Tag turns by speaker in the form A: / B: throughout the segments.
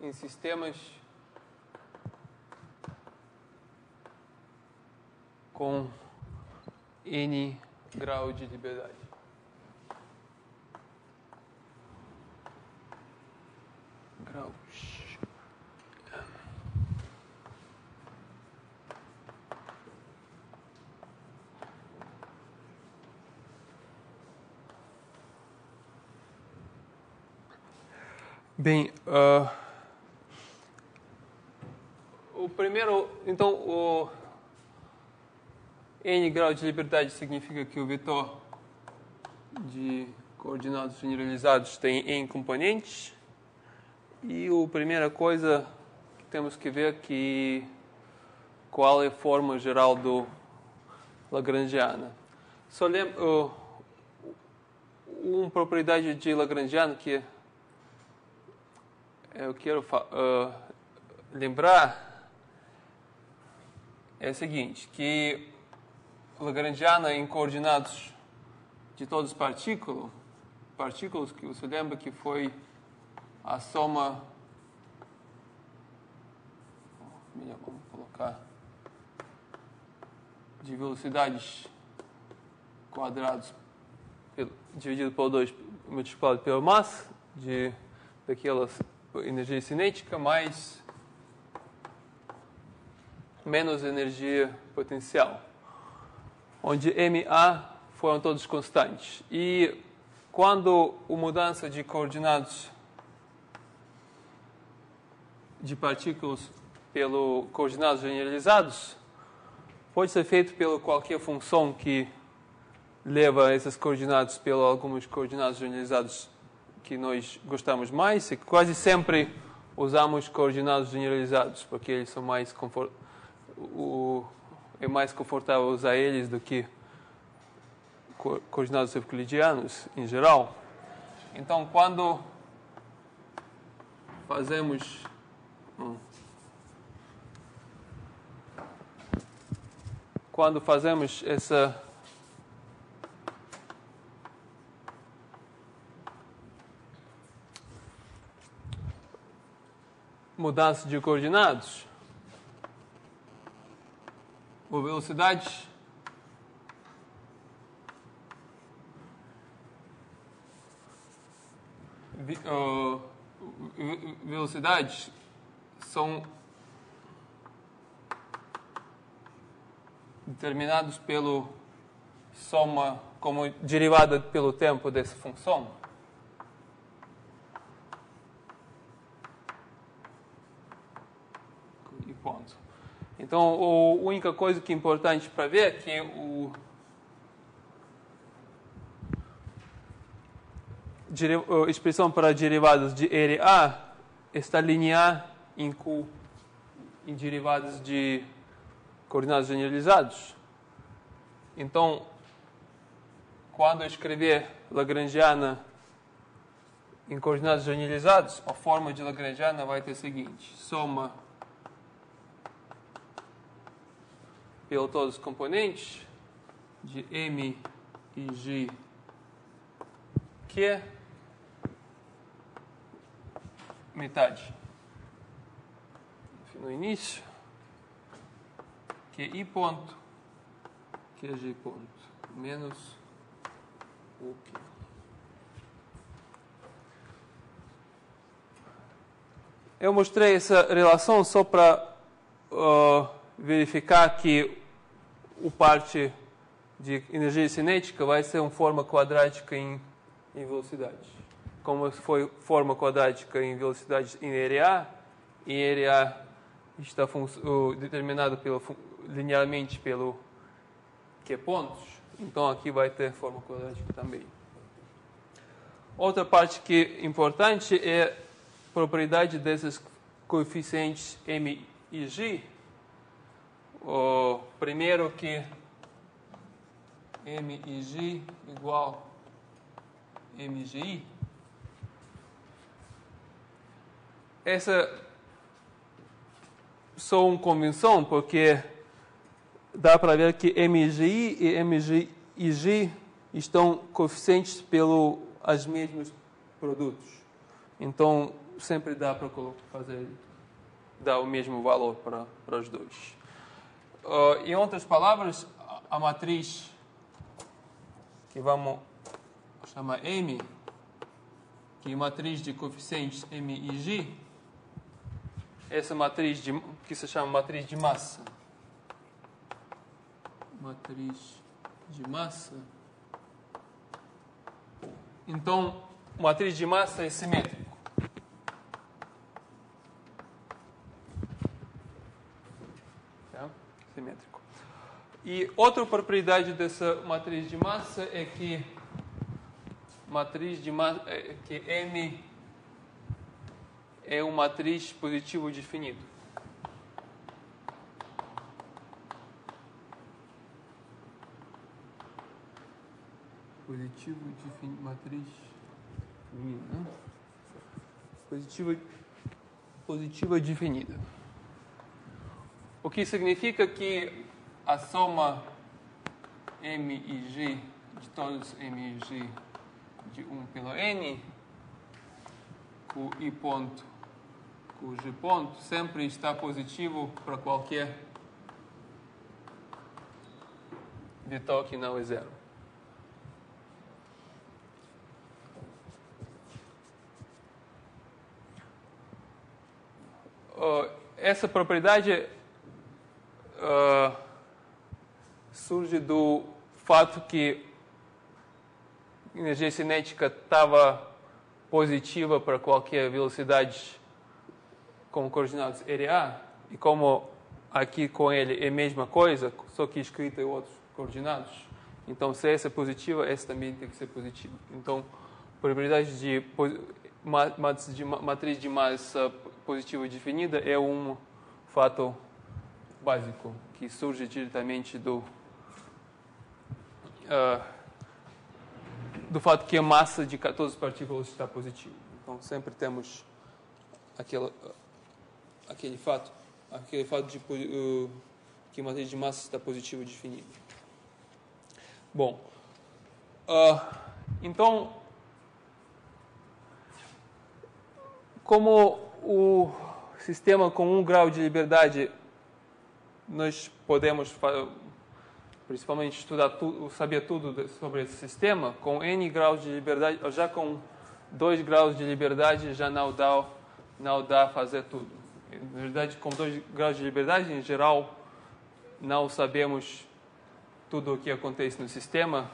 A: em sistemas com N grau de liberdade. Graus. Bem, o primeiro, então, o N grau de liberdade significa que o vetor de coordenados generalizados tem N componentes. E a primeira coisa que temos que ver é que qual é a forma geral do Lagrangiana. Só lembra uma propriedade de Lagrangiano que eu quero lembrar é o seguinte, que Lagrangiana em coordenados de todas as partículas que você lembra que foi a soma, vamos colocar, de velocidades quadrados dividido por 2 multiplicado pela massa daquela energia cinética mais menos energia potencial, onde MA foram todos constantes. E quando a mudança de coordenados de partículas pelo coordenados generalizados pode ser feito pela qualquer função que leva esses coordenados pelas algumas coordenados generalizados que nós gostamos mais, e quase sempre usamos coordenados generalizados, porque eles são mais é mais confortável usar eles do que coordenados euclidianos em geral. Então, quando fazemos essa mudança de coordenados, a velocidade velocidades são determinados pelo soma como derivada pelo tempo dessa função. E ponto. Então, a única coisa que é importante para ver é que a expressão para derivadas de RA está linear em derivadas de coordenados generalizados. Então, quando eu escrever Lagrangiana em coordenados generalizados, a forma de Lagrangiana vai ter o seguinte: soma pelos todos os componentes de M e G Q metade no início, que I ponto, que é G ponto, menos o Q. Eu mostrei essa relação só para verificar que o parte de energia cinética vai ser uma forma quadrática em velocidade. Como foi forma quadrática em velocidade em RA, e RA está determinado linearmente pelo Q pontos, então aqui vai ter forma quadrática também. Outra parte que é importante é a propriedade desses coeficientes M e G. O primeiro que M e G igual MGI. Essa só uma convenção, porque dá para ver que MGI e MGI estão coeficientes pelos mesmos produtos. Então, sempre dá para dar o mesmo valor para os dois. Em outras palavras, a matriz que vamos chamar M, que é matriz de coeficientes M e G, essa matriz que se chama matriz de massa. Matriz de massa. Então, matriz de massa é simétrico. Tá? Simétrico. E outra propriedade dessa matriz de massa é que que M é uma matriz positivo definido. Positivo definido, matriz definida. Positiva definida. O que significa que a soma M e G de todos M e G de 1 pelo N, com I ponto, com G ponto, sempre está positivo para qualquer vetor que não é zero. Essa propriedade surge do fato que a energia cinética estava positiva para qualquer velocidade com coordenadas RA, e como aqui com ele é a mesma coisa, só que escrita em outros coordenados, então se essa é positiva, essa também tem que ser positiva. Então, a propriedade de matriz de massa positiva definida é um fato básico que surge diretamente do fato que a massa de todas as partículas está positiva. Então, sempre temos aquele fato de que a matriz de massa está positiva definida. Bom, então, como o sistema com 1 grau de liberdade, nós podemos principalmente estudar tudo, saber tudo sobre esse sistema. Com N graus de liberdade, já com 2 graus de liberdade já não dá fazer tudo. Na verdade, com 2 graus de liberdade, em geral, não sabemos tudo o que acontece no sistema,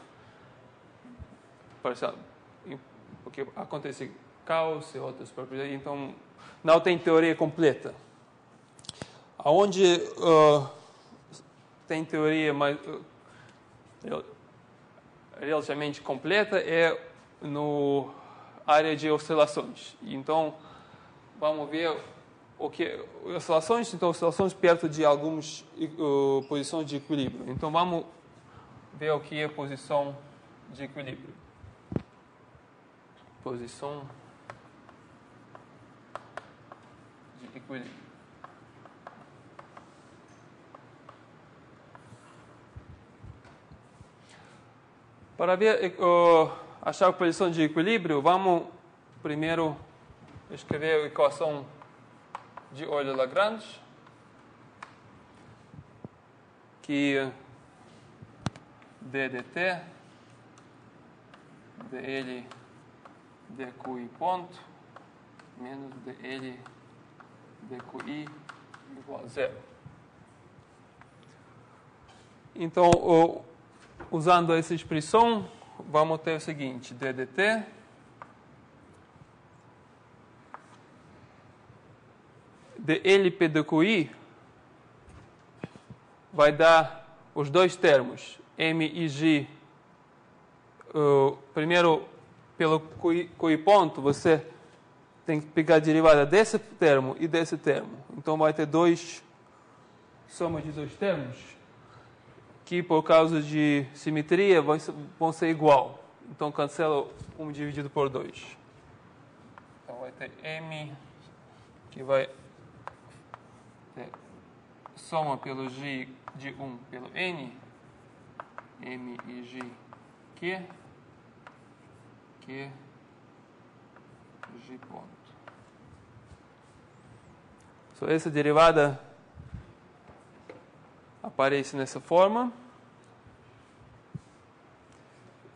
A: porque acontece caos e outras propriedades, então não tem teoria completa. Aonde tem teoria mais relativamente completa é no área de oscilações. Então, vamos ver o que oscilações perto de algumas posições de equilíbrio. Então, vamos ver o que é posição de equilíbrio. Posição de equilíbrio. Para achar a posição de equilíbrio, vamos primeiro escrever a equação de Euler-Lagrange, que d dt dl dqi ponto menos dl dqi igual a zero. Então, usando essa expressão, vamos ter o seguinte: d dt dl p dqi vai dar os dois termos, m e g. Primeiro, pelo qi ponto, você tem que pegar a derivada desse termo e desse termo. Então, vai ter soma de dois termos, que por causa de simetria vão ser igual. Então, cancela 1 dividido por 2. Então, vai ter m, que vai ter soma pelo g de 1 pelo n, m e g, que g ponto. Essa derivada aparece nessa forma.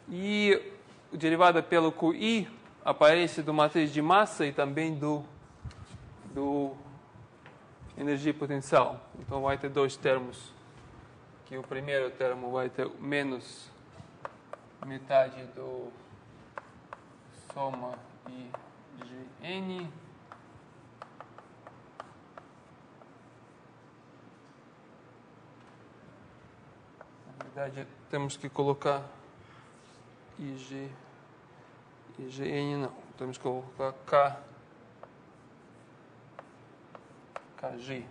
A: E a derivada pelo QI aparece do matriz de massa e também do energia potencial. Então vai ter dois termos. Que o primeiro termo vai ter menos metade do soma IGN. Na verdade, temos que colocar IGN não. Temos que colocar KG.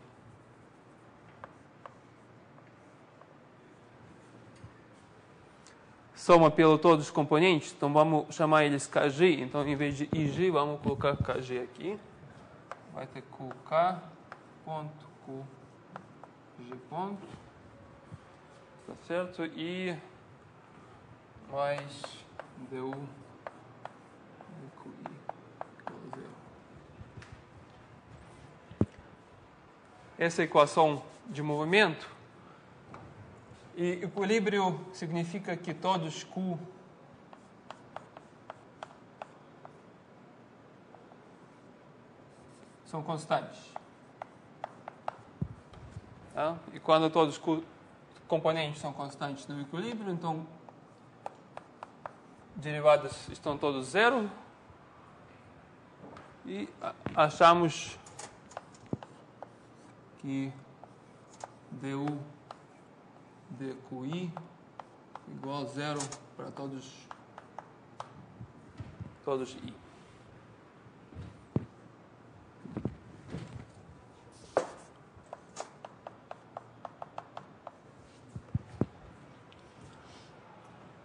A: Soma pelo todos os componentes, então vamos chamar eles KG. Então, em vez de IG, vamos colocar KG aqui. Vai ter QK ponto, QG ponto. Tá certo? E mais DU QI igual a 0. Essa equação de movimento. E equilíbrio significa que todos Q são constantes. Tá? E quando todos os componentes são constantes no equilíbrio, então derivadas estão todos zero. E achamos que du dQi igual a zero para todos I.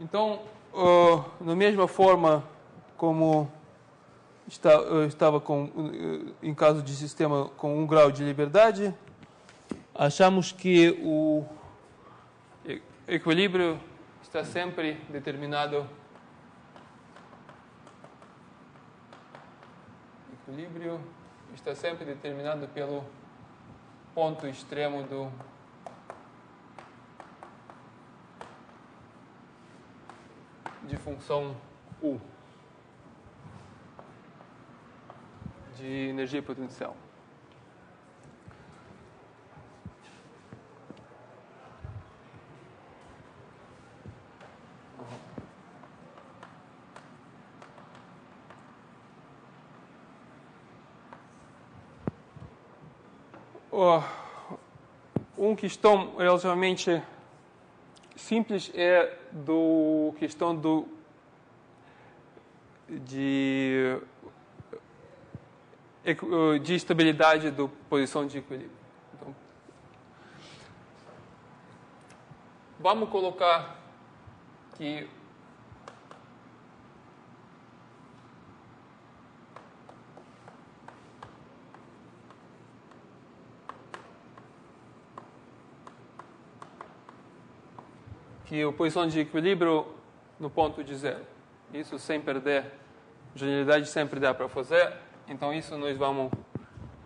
A: Então, da mesma forma como estava em caso de sistema com 1 grau de liberdade, achamos que o equilíbrio está sempre determinado pelo ponto extremo de função U de energia potencial. Uma questão relativamente simples é questão de estabilidade da posição de equilíbrio. Então, vamos colocar que a posição de equilíbrio no ponto de zero. Isso sem perder, generalidade sempre dá para fazer. Então isso nós vamos,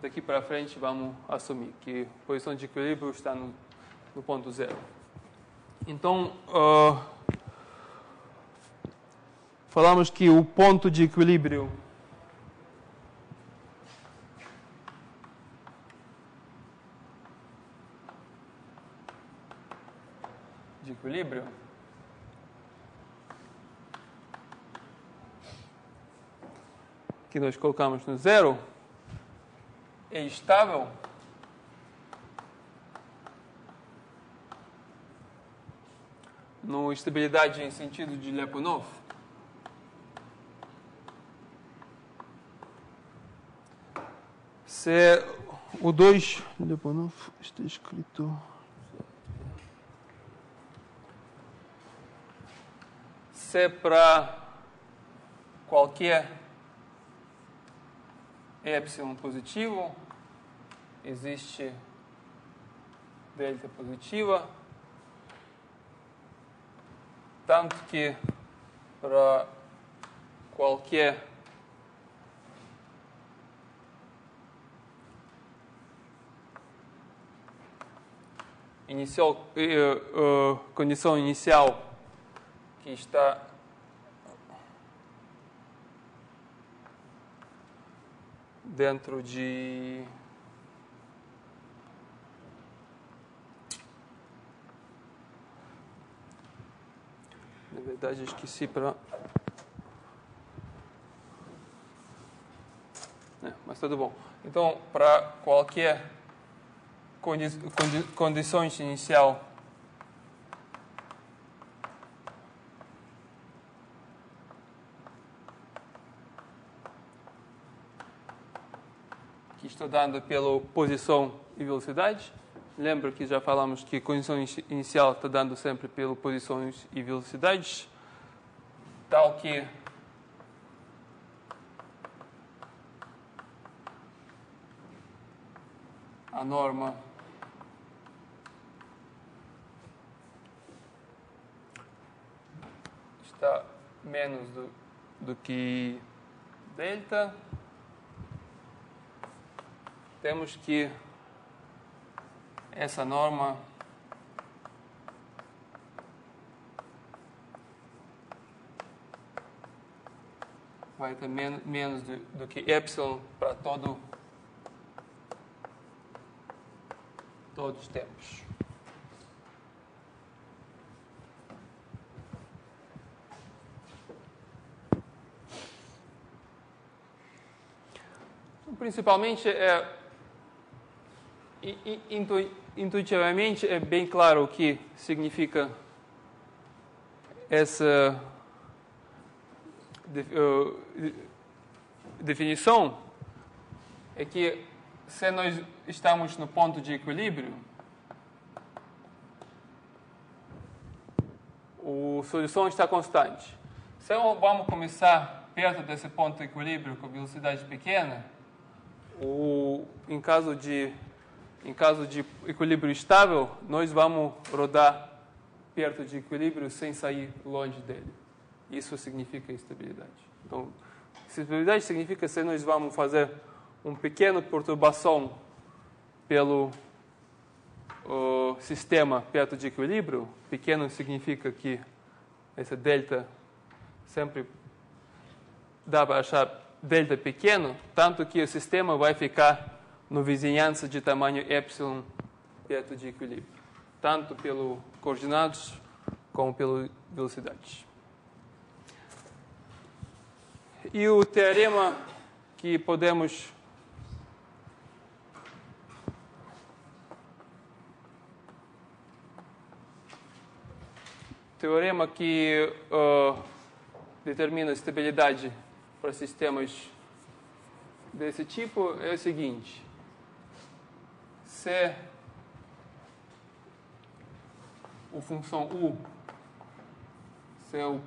A: daqui para frente, vamos assumir que a posição de equilíbrio está no ponto zero. Então, falamos que o ponto de equilíbrio que nós colocamos no zero é estável no estabilidade em sentido de Lyapunov. Se o 2 Lyapunov está escrito se para qualquer epsilon positivo existe delta positiva, tanto que para qualquer condição inicial que está dentro de na verdade esqueci para mas tudo bom. Então, para qualquer condições inicial que está dada pela posição e velocidade. Lembra que já falamos que a condição inicial está dando sempre pela posições e velocidades, tal que a norma está menos do que delta. Temos que essa norma vai ter menos do que epsilon para todos os tempos. Principalmente, intuitivamente, é bem claro o que significa essa definição. É que se nós estamos no ponto de equilíbrio, a solução está constante. Se vamos começar perto desse ponto de equilíbrio com velocidade pequena, em caso de equilíbrio estável, nós vamos rodar perto de equilíbrio sem sair longe dele. Isso significa estabilidade. Então, estabilidade significa que nós vamos fazer uma pequena perturbação pelo sistema perto de equilíbrio. Pequeno significa que essa delta sempre dá para achar delta pequeno, tanto que o sistema vai ficar na vizinhança de tamanho epsilon perto de equilíbrio, tanto pelos coordenados como pela velocidade. E o teorema que podemos determina a estabilidade para sistemas desse tipo é o seguinte: se a função U, se a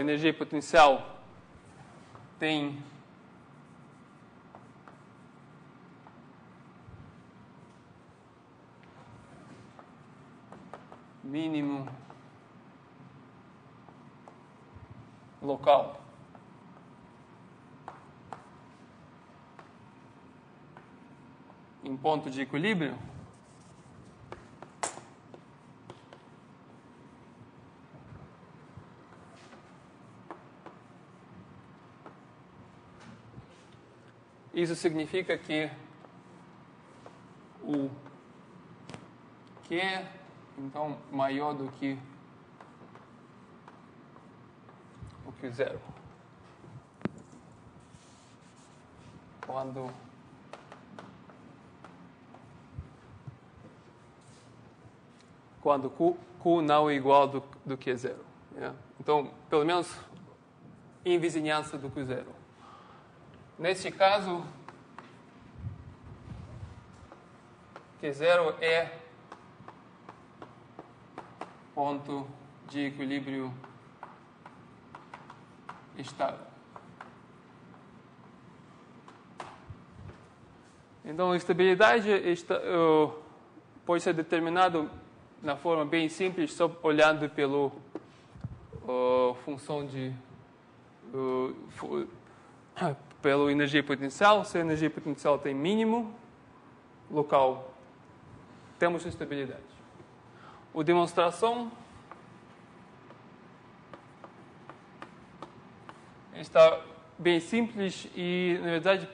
A: energia potencial tem mínimo local em ponto de equilíbrio, isso significa que o Q então maior do que o Q0. Quando Q não é igual do que zero. Yeah? Então, pelo menos em vizinhança do Q0. Neste caso, Q0 é ponto de equilíbrio estável. Então, a estabilidade pode ser determinada na forma bem simples, só olhando pela função pela energia potencial. Se a energia potencial tem mínimo local temos estabilidade. A demonstração está bem simples e, na verdade,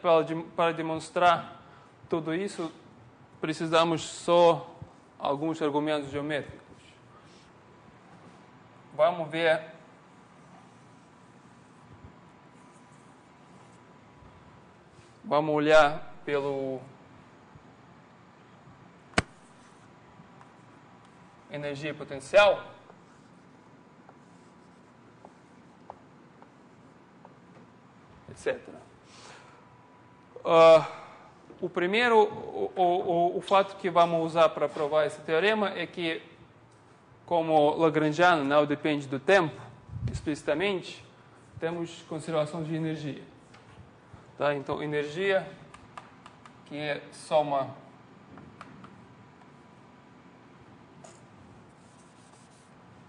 A: para demonstrar tudo isso, precisamos só alguns argumentos geométricos. Vamos ver vamos olhar pelo energia potencial. Etc. O primeiro, o fato que vamos usar para provar esse teorema é que, como lagrangiano não depende do tempo, explicitamente, temos conservação de energia. Tá? Então, energia, que é soma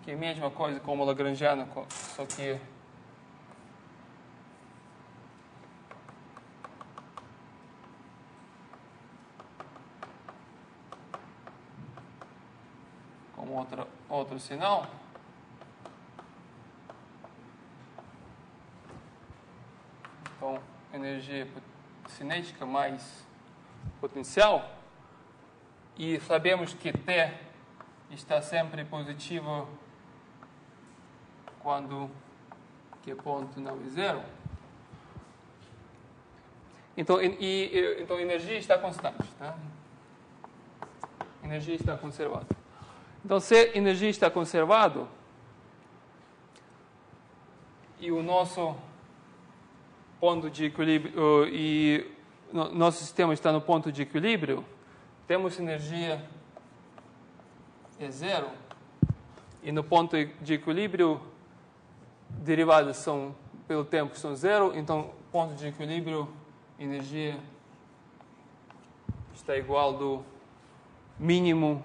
A: que é a mesma coisa como lagrangiano, só que com outro sinal. Então, energia cinética mais potencial. E sabemos que T está sempre positivo quando que ponto não é zero. Então, então a energia está constante. Tá? Energia está conservada. Então, se a energia está conservada e o nosso ponto de equilíbrio e nosso sistema está no ponto de equilíbrio, temos energia é zero e no ponto de equilíbrio derivadas são pelo tempo são zero, então ponto de equilíbrio energia está igual do mínimo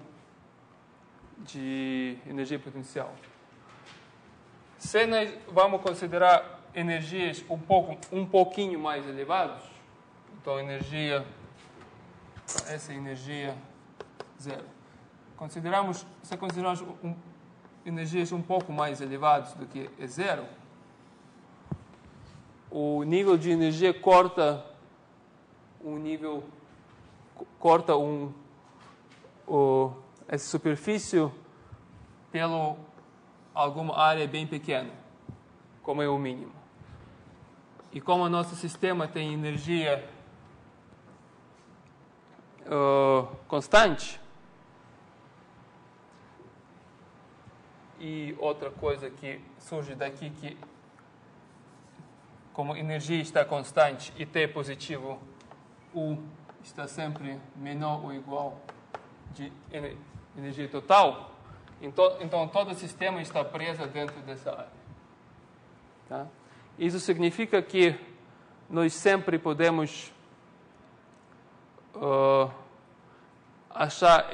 A: de energia potencial. Se nós vamos considerar energias um pouquinho mais elevadas, então essa é energia zero. Se considerarmos energias um pouco mais elevadas do que zero, o nível de energia corta essa superfície pela alguma área bem pequena, como é o mínimo. E como o nosso sistema tem energia constante, e outra coisa que surge daqui que como energia está constante e T é positivo, U está sempre menor ou igual de energia total, então todo o sistema está preso dentro dessa área. Tá? Isso significa que nós sempre podemos achar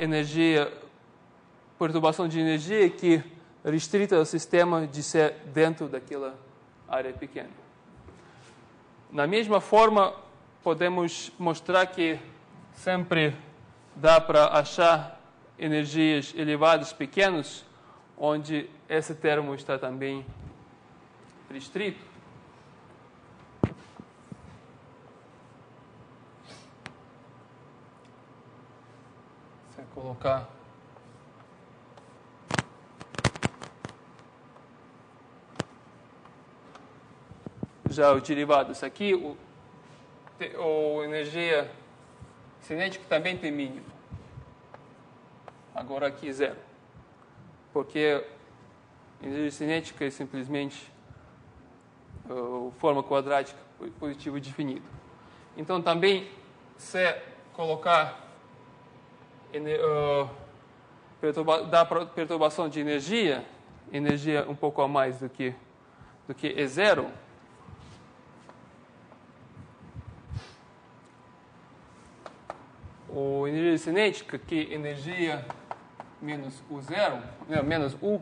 A: perturbação de energia que restrita o sistema de ser dentro daquela área pequena. Na mesma forma, podemos mostrar que sempre dá para achar energias elevadas pequenas, onde esse termo está também restrito. Se eu colocar já o derivado, isso aqui, a energia cinética também tem mínimo. Agora aqui zero. Porque a energia cinética é simplesmente forma quadrática positivo definido. Então também, se colocar da perturbação de energia um pouco a mais do que é zero, a energia cinética, que energia menos U zero, menos U,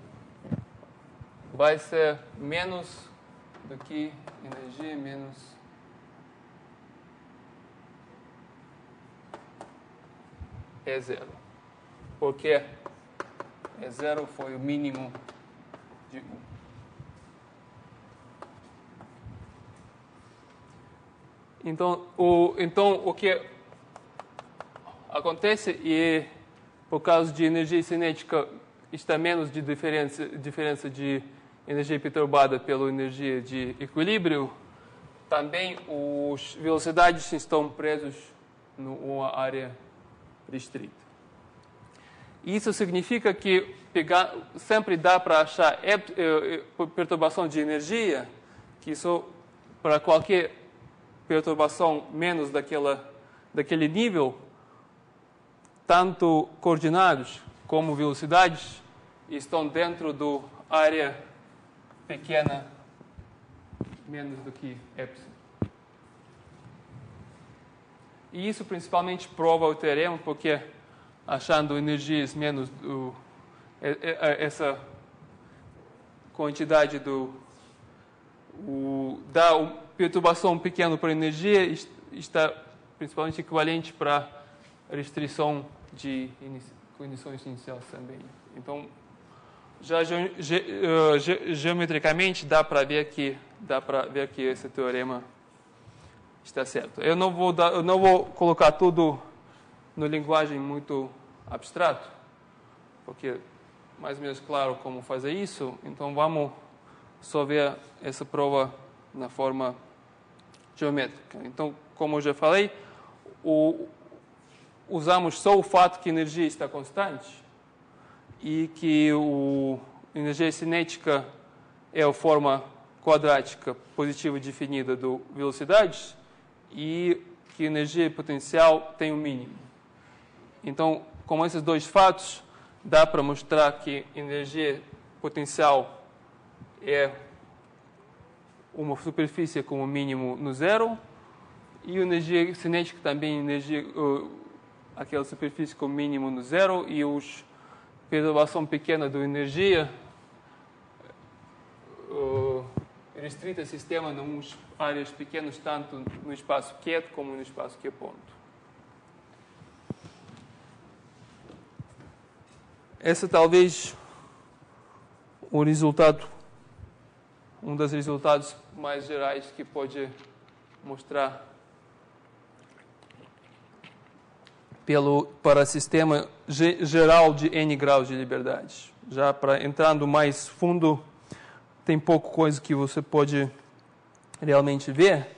A: vai ser menos do que energia menos E zero. porque E0 foi o mínimo de 1. Então, o que acontece é, por causa de energia cinética, está menos de diferença de energia perturbada pela energia de equilíbrio, também as velocidades estão presas numa área restrita. Isso significa que sempre dá para achar perturbação de energia, que isso, para qualquer perturbação menos daquele nível, tanto coordenados como velocidades estão dentro da área pequena menos do que epsilon. E isso principalmente prova o teorema, porque achando energias menos essa quantidade da perturbação pequena para energia está principalmente equivalente para restrição de condições iniciais também. Então, já geometricamente dá para ver que esse teorema está certo. Eu não vou colocar tudo na linguagem muito abstrato, porque é mais ou menos claro como fazer isso. Então vamos só ver essa prova na forma geométrica. Então, como eu já falei, usamos só o fato que a energia está constante e que a energia cinética é a forma quadrática positiva definida do velocidades e que a energia potencial tem um mínimo. Então, com esses dois fatos, dá para mostrar que a energia potencial é uma superfície com o mínimo no zero e a energia cinética também aquela superfície com o mínimo no zero e a perturbação pequena da energia restrita sistema em áreas pequenas, tanto no espaço quieto como no espaço que é ponto. Esse talvez um dos resultados mais gerais que pode mostrar para sistema geral de n graus de liberdade. Já para entrando mais fundo, tem pouca coisa que você pode realmente ver,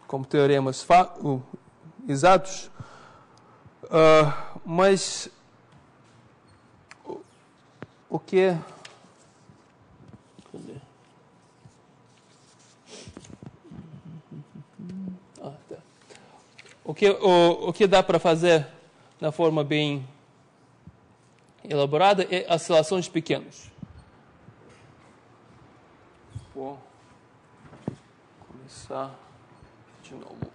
A: como teoremas exatos, mas o que o que dá para fazer na forma bem elaborada é oscilações pequenas. Vou começar de novo.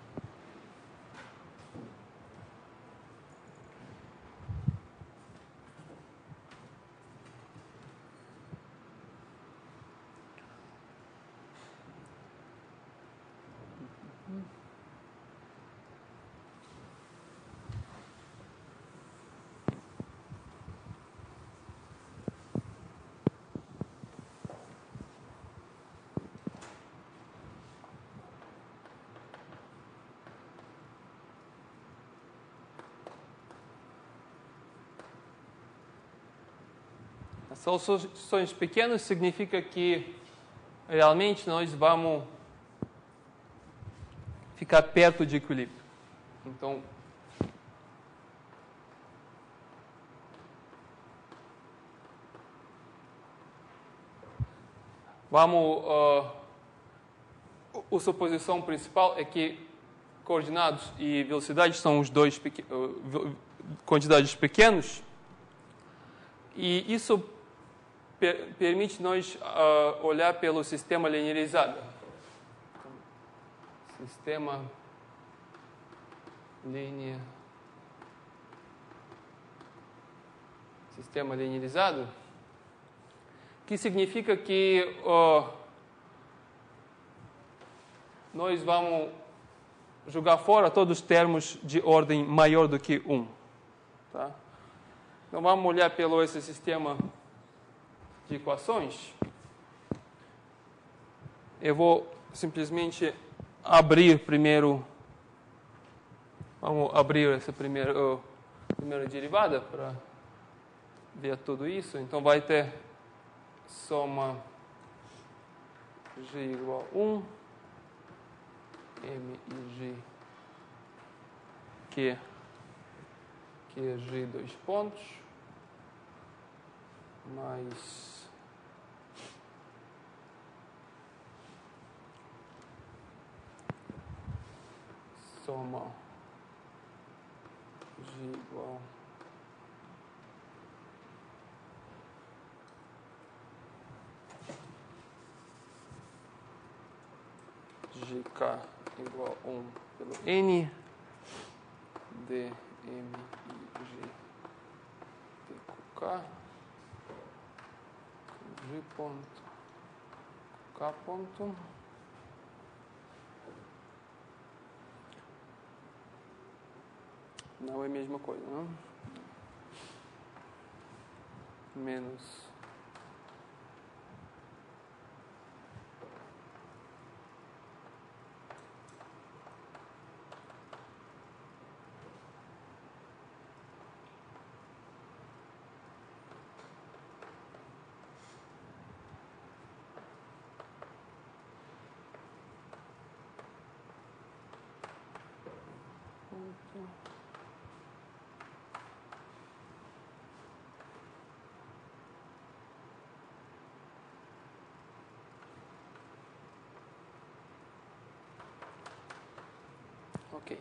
A: Oscilações pequenas significa que realmente nós vamos ficar perto de equilíbrio. Então, a suposição principal é que coordenados e velocidade são os dois quantidades pequenas, e isso permite nós olhar pelo sistema linearizado. Sistema linearizado, que significa que nós vamos jogar fora todos os termos de ordem maior do que 1. Tá? Então, vamos olhar pelo esse sistema de equações. Eu vou simplesmente abrir primeiro. Vamos abrir essa primeira derivada para ver tudo isso. Então, vai ter soma g igual a 1, m e g, que é g dois pontos, mais soma g igual gk igual a 1 pelo n dm e g k g ponto k ponto não é a mesma coisa, não? Menos ok.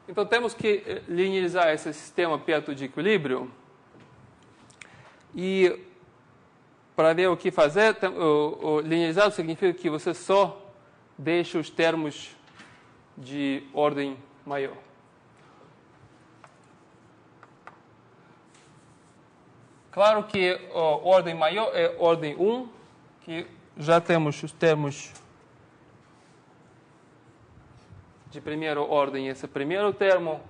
A: Então, temos que linearizar esse sistema perto de equilíbrio. E, para ver o que fazer, o linearizado significa que você só deixa os termos de ordem maior. Claro que a ordem maior é ordem 1, que já temos os termos de primeira ordem, esse primeiro termo,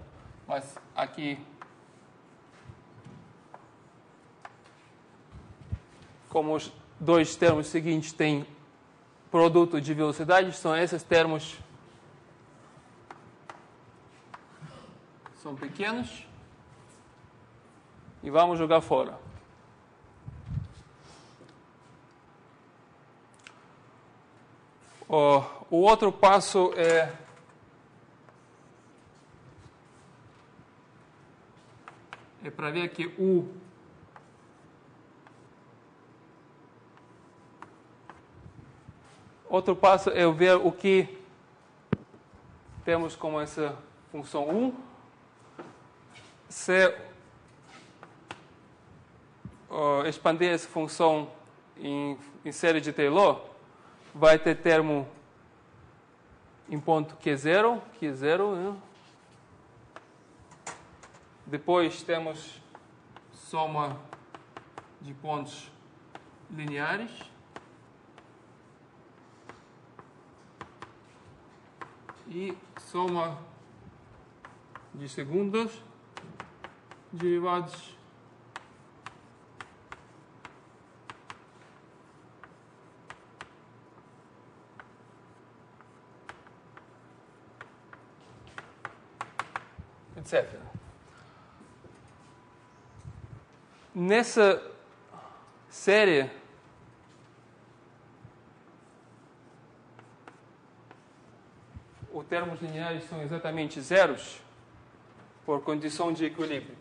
A: mas aqui, como os dois termos seguintes têm produto de velocidade, são esses termos, são pequenos, e vamos jogar fora. O outro passo é para ver que outro passo é ver o que temos como essa função 1. Se expandir essa função em série de Taylor, vai ter termo em ponto Q0, né? Depois temos soma de pontos lineares. E soma de segundos derivados etc. Nessa série, os termos lineares são exatamente zeros por condição de equilíbrio.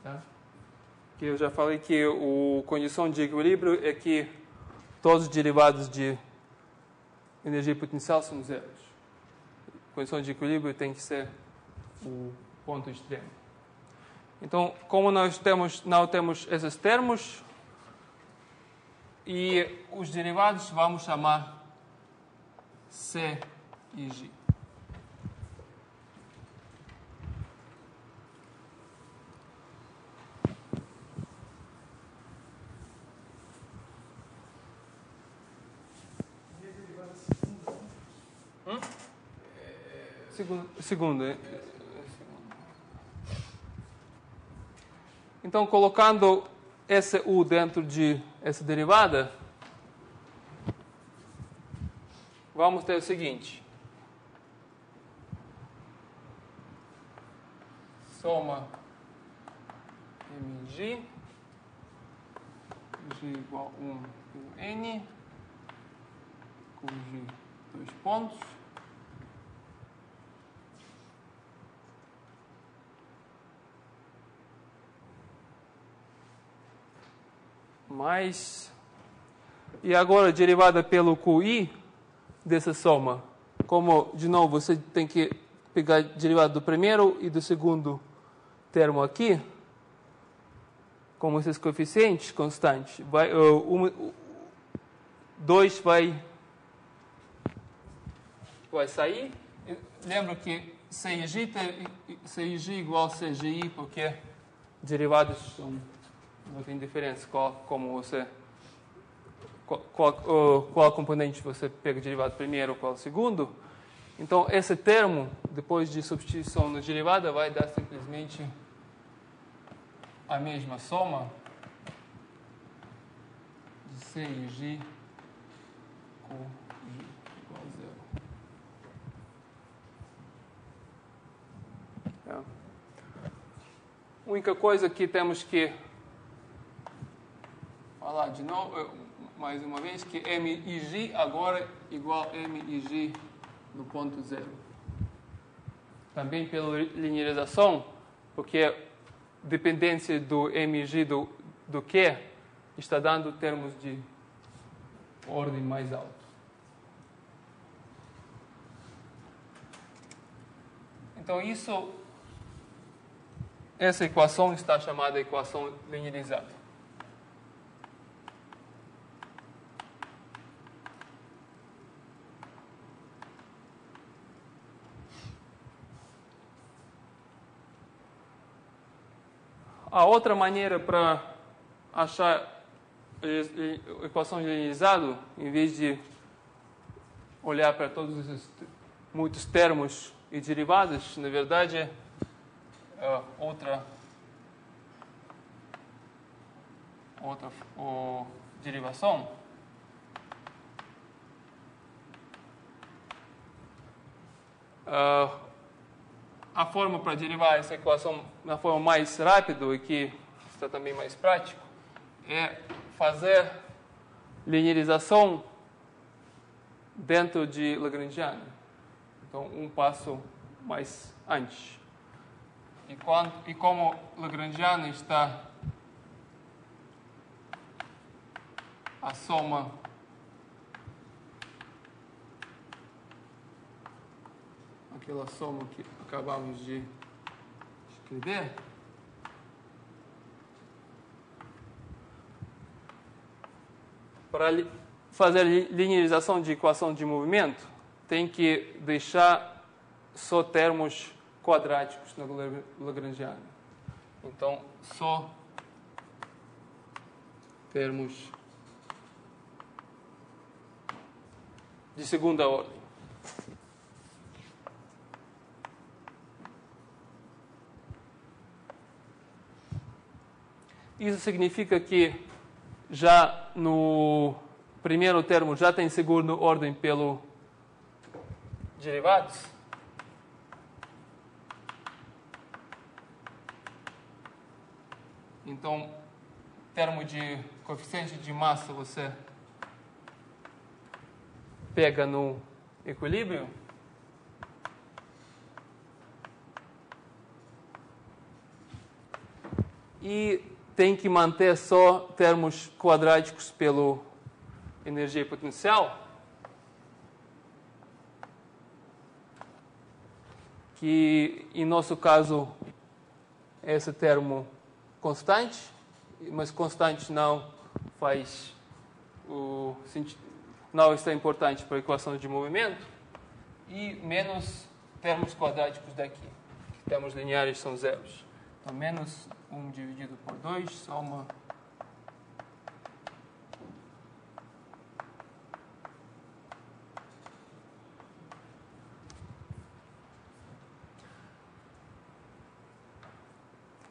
A: Tá? Que eu já falei que a condição de equilíbrio é que todos os derivados de energia potencial são zeros. A condição de equilíbrio tem que ser o ponto extremo. Então, como nós não temos esses termos, e os derivados vamos chamar C e G. segundo. Então, colocando esse u dentro de essa derivada, vamos ter o seguinte. Soma mg, g igual a 1 pelo n, com g 2 pontos. Mais. E agora, derivada pelo QI dessa soma. Como, de novo, você tem que pegar a derivada do primeiro e do segundo termo aqui, como esses coeficientes constantes. 2 vai sair. Lembra que CIG igual a CGI, porque derivados não tem diferença qual componente você pega o derivado primeiro ou qual segundo. Então, esse termo, depois de substituição na derivada, vai dar simplesmente a mesma soma de C e G com G igual a 0. A única coisa que temos que falar de novo, mais uma vez, que MIG agora é igual a MIG no ponto zero. Também pela linearização, porque a dependência do MIG do Q está dando termos de ordem mais alta. Então, essa equação está chamada equação linearizada. A outra maneira para achar a equação linearizada, em vez de olhar para todos esses muitos termos e derivadas, na verdade é outra derivação. A forma para derivar essa equação na forma mais rápida e que está também mais prático é fazer linearização dentro de Lagrangiano. Então, um passo mais antes. E como Lagrangiano está a soma aquela soma que acabamos de escrever, para fazer linearização de equação de movimento, tem que deixar só termos quadráticos no Lagrangiano. Então, só termos de segunda ordem. Isso significa que já no primeiro termo já tem segunda ordem pelo derivados. Então, termo de coeficiente de massa você pega no equilíbrio. E tem que manter só termos quadráticos pelo energia potencial, que em nosso caso é esse termo constante, mas constante não faz não está importante para a equação de movimento, e menos termos quadráticos daqui, que termos lineares são zeros. Então, menos 1 dividido por 2, soma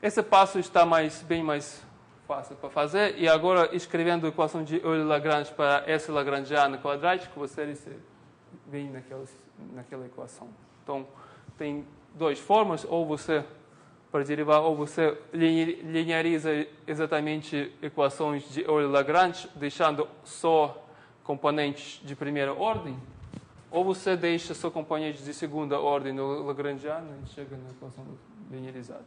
A: Esse passo está bem mais fácil para fazer. E agora, escrevendo a equação de Euler-Lagrange para S lagrangiano quadrático, você vem naquela equação. Então, tem duas formas, ou você, para derivar, ou você lineariza exatamente equações de Euler-Lagrange, deixando só componentes de primeira ordem, ou você deixa só componentes de segunda ordem no lagrangiano e chega na equação linearizada.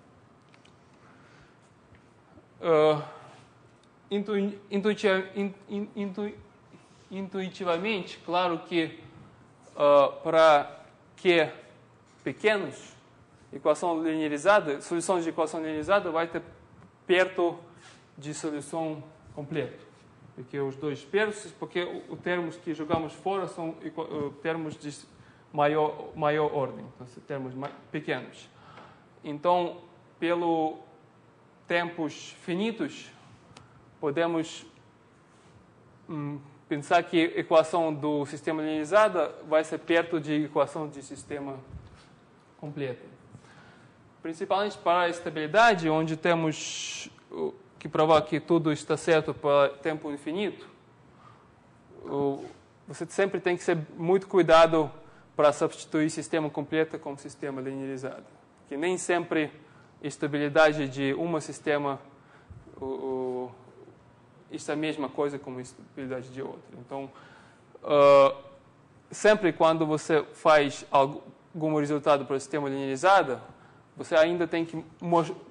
A: Intuitivamente, claro que para Q pequenos, equação linearizada, soluções de equação linearizada vai ter perto de solução completa. Porque os dois terços, porque os termos que jogamos fora são termos de maior ordem, então, termos pequenos. Então, pelo tempos finitos, podemos pensar que a equação do sistema linearizado vai ser perto de equação de sistema completo. Principalmente para a estabilidade, onde temos que provar que tudo está certo para tempo infinito, você sempre tem que ser muito cuidado para substituir sistema completo com sistema linearizado. Porque nem sempre a estabilidade de um sistema é a mesma coisa como a estabilidade de outro. Então, sempre quando você faz algum resultado para o sistema linearizado, você ainda tem que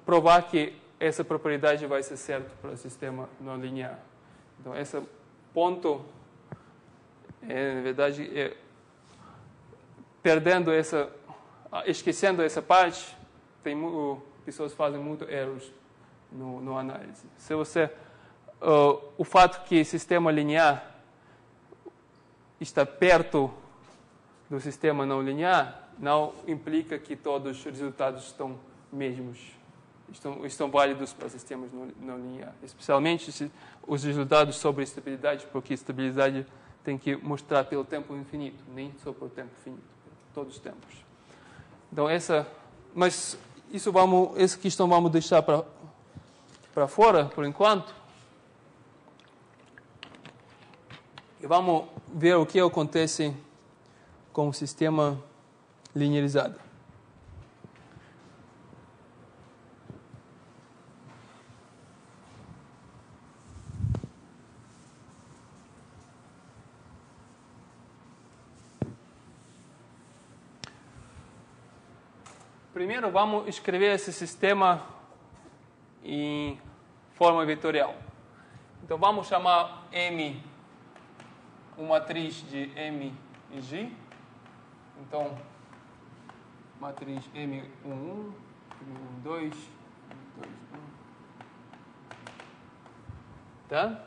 A: provar que essa propriedade vai ser certa para o sistema não linear. Então, esse ponto, na verdade, esquecendo essa parte, pessoas fazem muito erros no análise. Se você, o fato que o sistema linear está perto do sistema não linear não implica que todos os resultados estão mesmos. Estão válidos para sistemas não lineares, especialmente os resultados sobre estabilidade, porque estabilidade tem que mostrar pelo tempo infinito, nem só pelo tempo finito, todos os tempos. Então mas essa questão vamos deixar para fora por enquanto e vamos ver o que acontece com o sistema linearizado. Primeiro, vamos escrever esse sistema em forma vetorial. Então, vamos chamar M uma matriz de M e G. Então, matriz M11, M12, M21. Tá?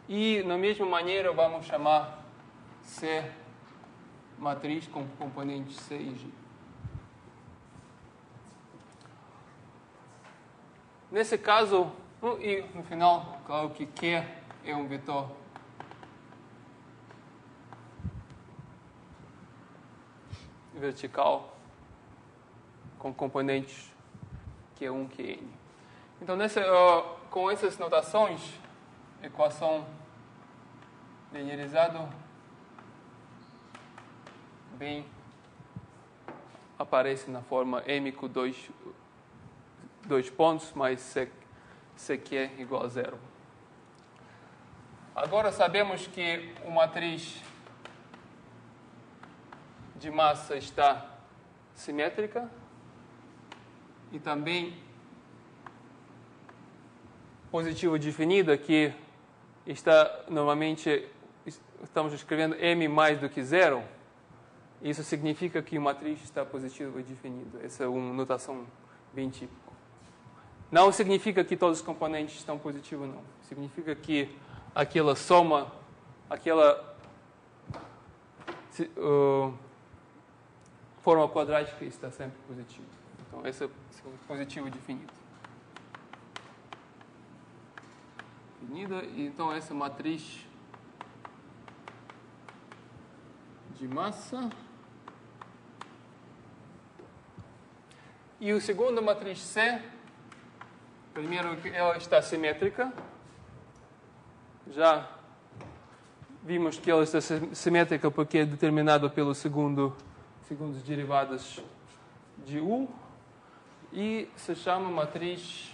A: E, da mesma maneira, vamos chamar C matriz com componentes C e G. Nesse caso, e no final, claro que Q é um vetor vertical com componentes Q1, Qn. Então, com essas notações, equação linearizada bem aparece na forma M com dois pontos, mais CQ é igual a zero. Agora sabemos que uma matriz de massa está simétrica e também positivo definida, que está, normalmente, estamos escrevendo M mais do que zero. Isso significa que a matriz está positiva e definida. Essa é uma notação bem típica. Não significa que todos os componentes estão positivos, não. Significa que aquela soma, aquela forma quadrática está sempre positiva. Então, esse é positivo definido. E então, essa matriz de massa. E o segundo matriz C Primeiro, ela está simétrica. Já vimos que ela está simétrica porque é determinada pelos segundos derivados de U. E se chama matriz...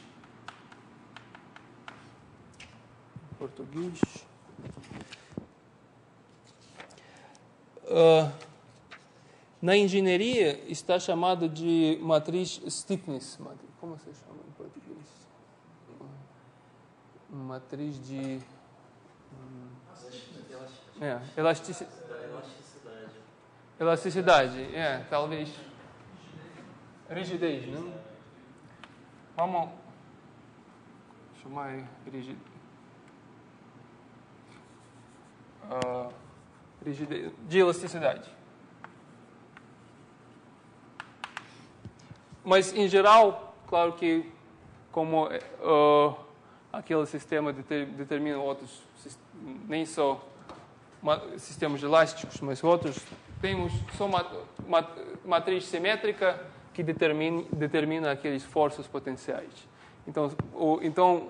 A: em português... na engenharia está chamado de matriz stiffness. Como se chama em português? Matriz de... elasticidade, talvez. Rigidez, não? Vamos chamar rigidez. Rigidez de elasticidade. Mas, em geral, claro que como aquele sistema determina outros, nem só sistemas elásticos, mas outros, temos só matriz simétrica que determina aqueles forças potenciais. Então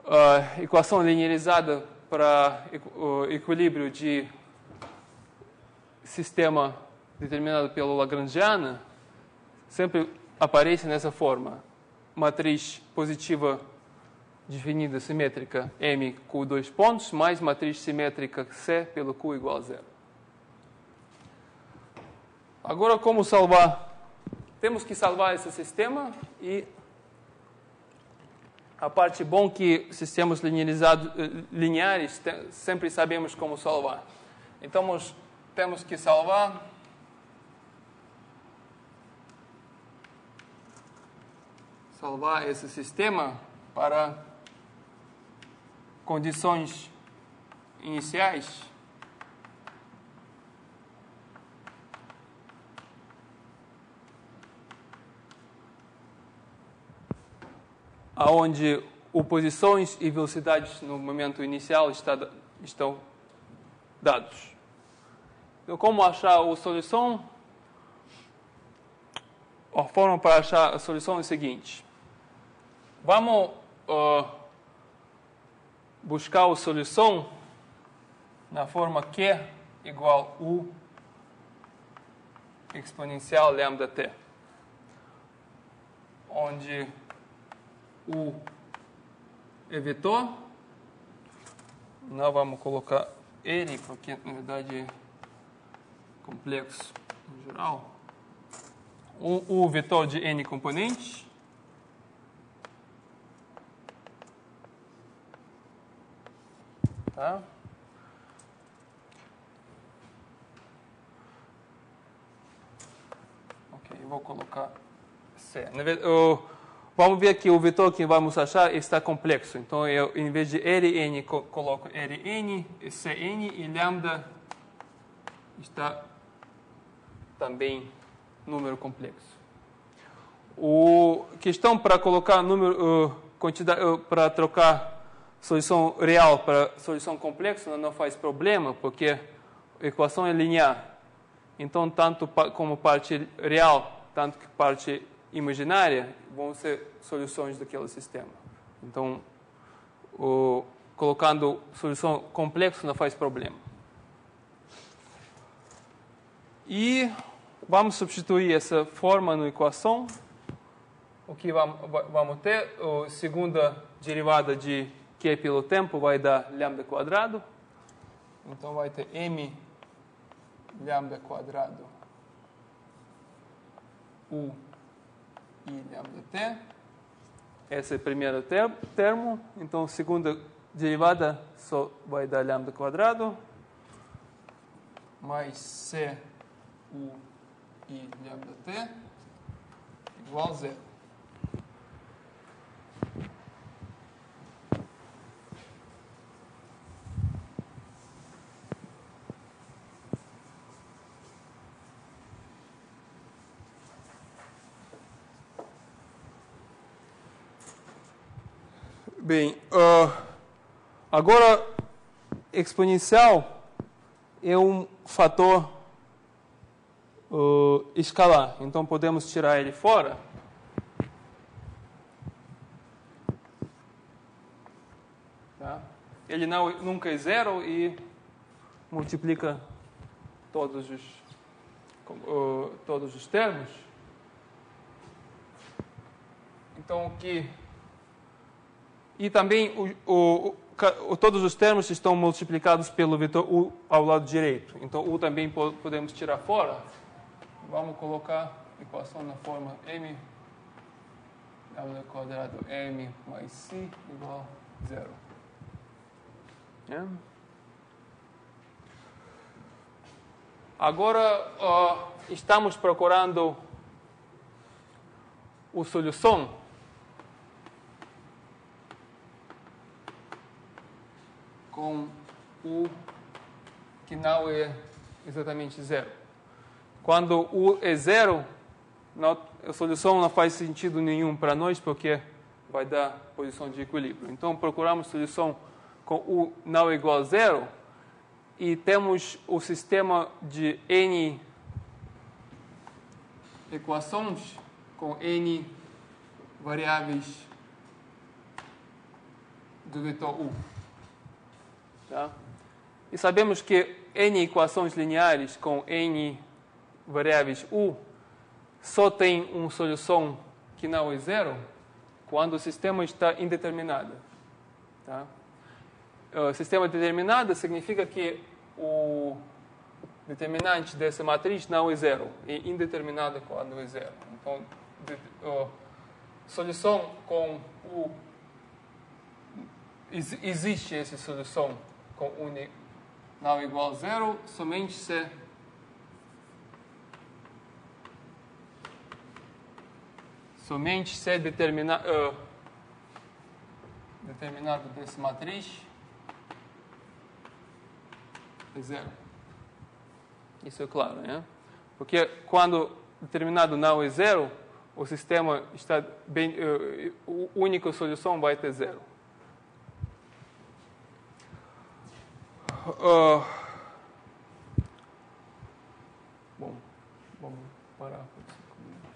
A: a equação linearizada para o equilíbrio de sistema determinado pelo Lagrangiano sempre aparece nessa forma. Matriz positiva definida simétrica M com 2 pontos, mais matriz simétrica C pelo Q igual a 0. Agora, como salvar? Temos que salvar esse sistema e a parte bom que sistemas lineares sempre sabemos como salvar. Então, temos que salvar esse sistema para condições iniciais aonde posições e velocidades no momento inicial estão dados. Então, como achar a solução? A forma para achar a solução é a seguinte. Vamos buscar a solução na forma Q igual U exponencial lambda t, onde U é vetor. Não vamos colocar N, porque na verdade é complexo em geral. O vetor de N componentes. Tá? Ok, eu vou colocar C. Vamos ver que o vetor que vamos achar está complexo. Então, eu, em vez de Rn, coloco Rn, Cn e lambda está também número complexo. A questão para colocar número, quantidade, para trocar solução real para solução complexa não faz problema, porque a equação é linear. Então, tanto como parte real, tanto que parte imaginária, vão ser soluções daquele sistema. Então, colocando solução complexa não faz problema. E vamos substituir essa forma na equação. O que vamos ter? A segunda derivada de Q pelo tempo vai dar lambda quadrado. Então, vai ter M lambda quadrado U e lambda t. Esse é o primeiro termo. Então, a segunda derivada só vai dar lambda quadrado mais C U e lambda t igual a 0. Bem, agora, exponencial é um fator escalar. Então, podemos tirar ele fora. ele nunca é zero e multiplica todos os termos. Então, aqui... E também todos os termos estão multiplicados pelo vetor U ao lado direito. Então, U também podemos tirar fora. Vamos colocar a equação na forma m w quadrado m mais c igual a 0. Agora, estamos procurando a solução com U que não é exatamente zero. Quando U é zero, a solução não faz sentido nenhum para nós, porque vai dar posição de equilíbrio. Então, procuramos solução com U não igual a zero e temos o sistema de N equações com N variáveis do vetor U. Tá? E sabemos que N equações lineares com N variáveis U só tem uma solução que não é zero quando o sistema está indeterminado. Tá? O sistema determinado significa que o determinante dessa matriz não é zero, é indeterminado quando é zero. Então, solução com U, existe essa solução com U não igual a zero somente se determinado dessa matriz é zero. Isso é claro, né? Porque quando determinado não é zero, o sistema está bem, a única solução vai ter zero. Bom, vamos parar por 5 minutos.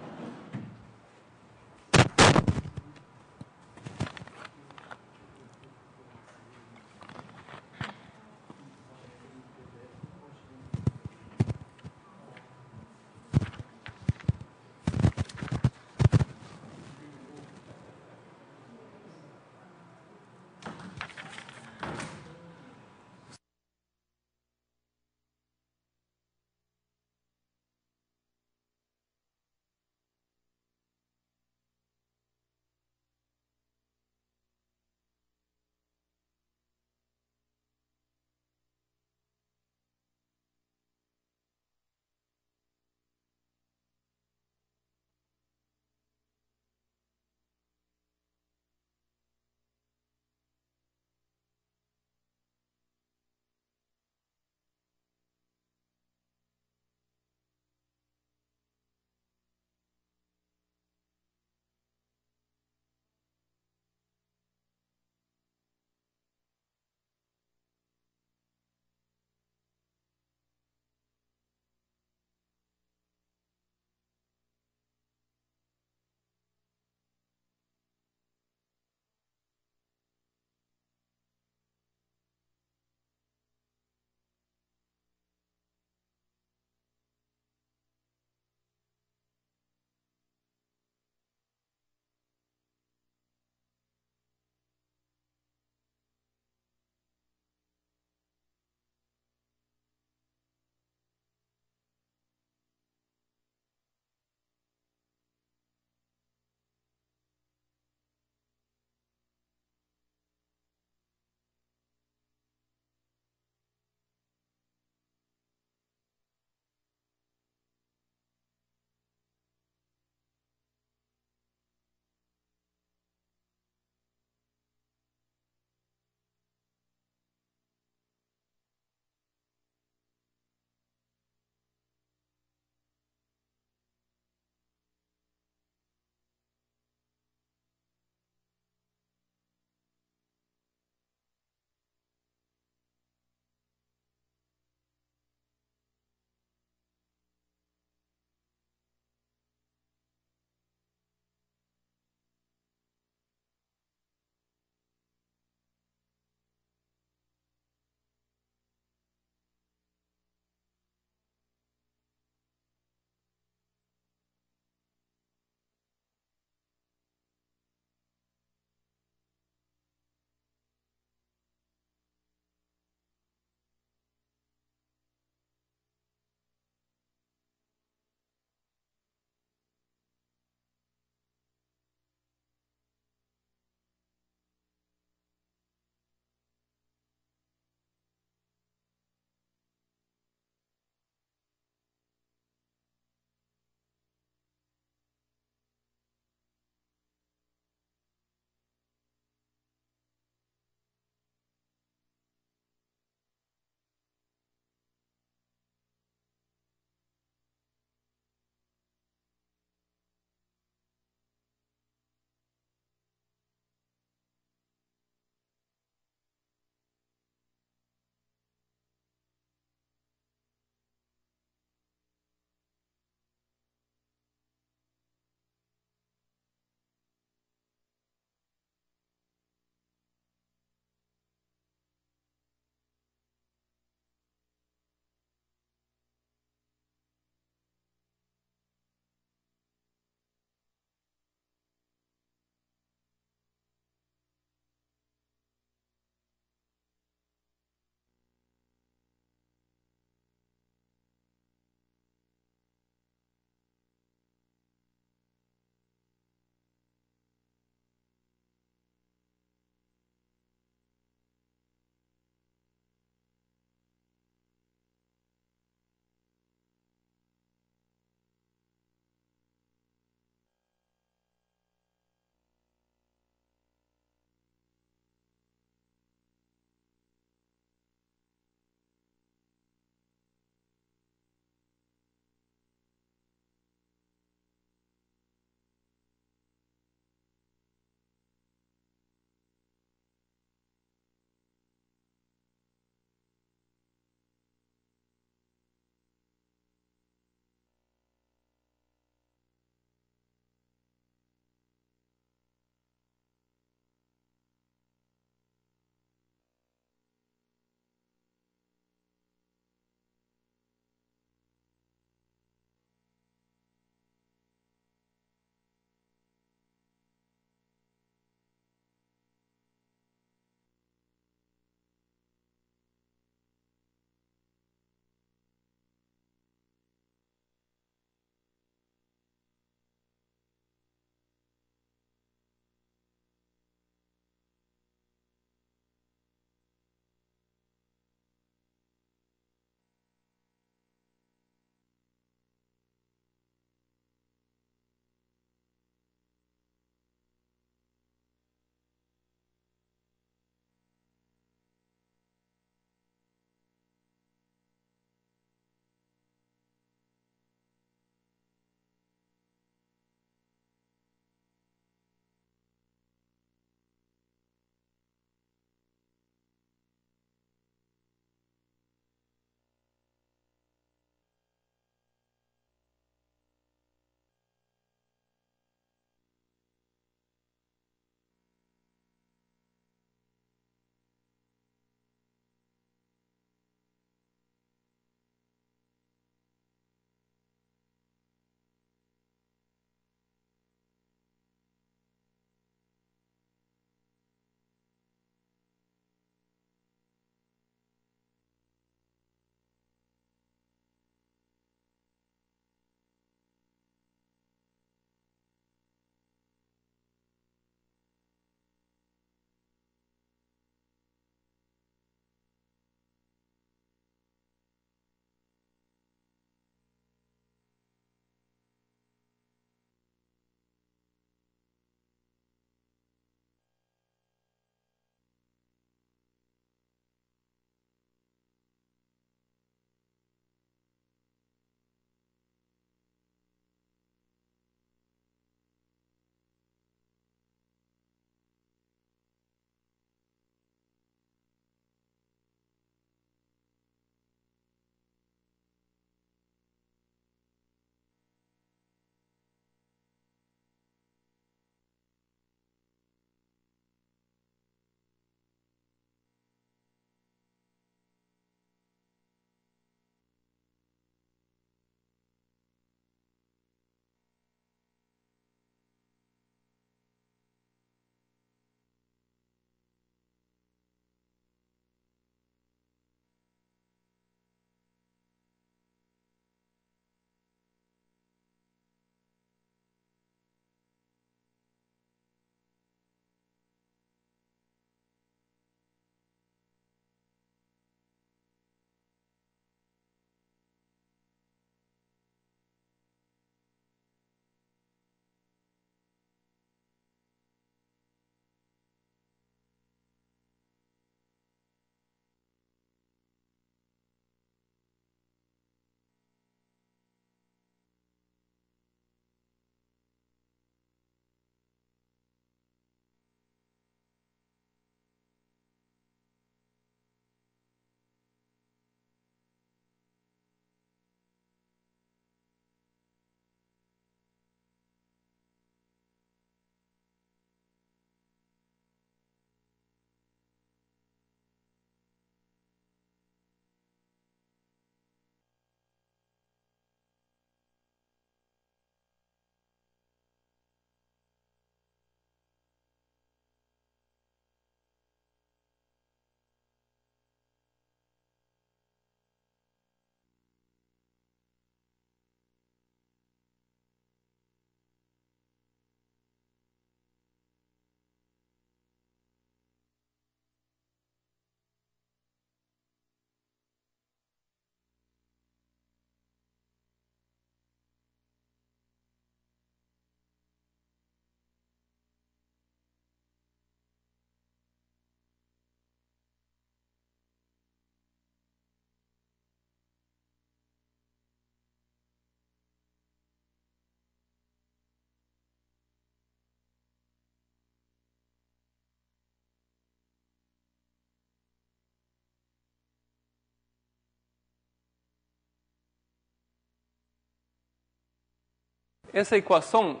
A: essa equação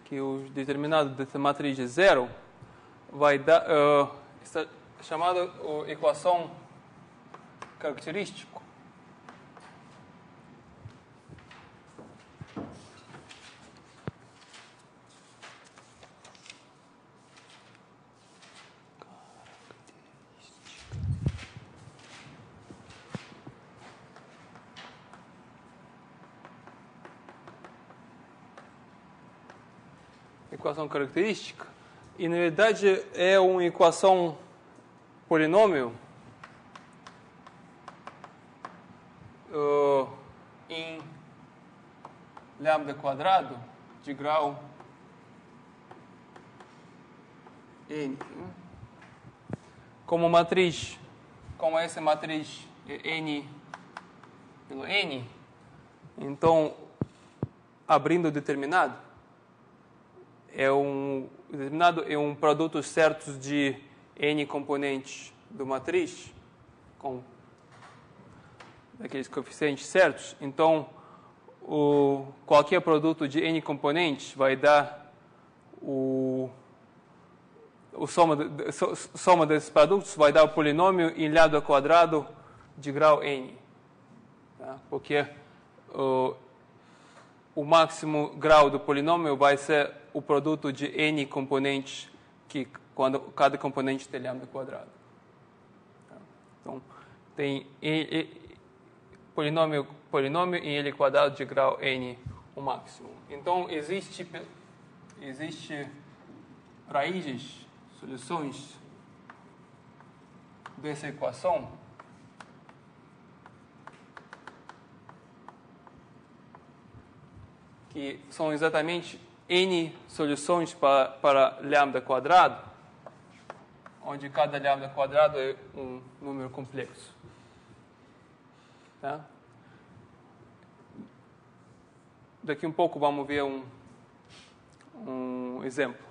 A: que o determinado dessa matriz de zero vai dar, está chamada equação característica. Equação característica, e na verdade é uma equação polinômio em lambda quadrado de grau n. Como matriz, como essa matriz é n pelo n, então abrindo o determinado é um produto certo de n componentes do matriz, com aqueles coeficientes certos. Então, qualquer produto de n componentes vai dar soma desses produtos vai dar o polinômio em lambda quadrado de grau n. Tá? Porque o máximo grau do polinômio vai ser o produto de n componentes, quando cada componente tem lambda quadrado. Então, tem polinômio em L quadrado de grau n o máximo. Então, existe raízes, soluções dessa equação que são exatamente n soluções para lambda quadrado, onde cada lambda quadrado é um número complexo. Tá? Daqui um pouco vamos ver um exemplo.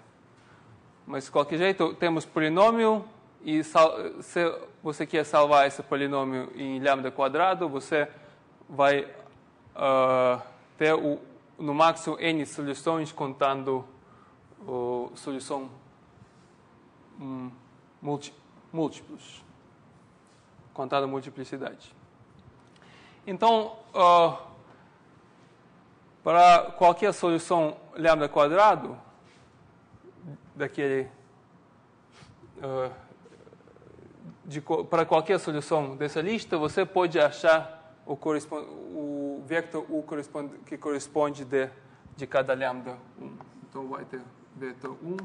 A: Mas, de qualquer jeito, temos polinômio e se você quer salvar esse polinômio em lambda quadrado, você vai ter no máximo n soluções contando solução múltiplos, contando multiplicidade. Então, para qualquer solução lambda quadrado para qualquer solução dessa lista, você pode achar o vetor U que corresponde de cada lambda 1. Então, vai ter vetor 1,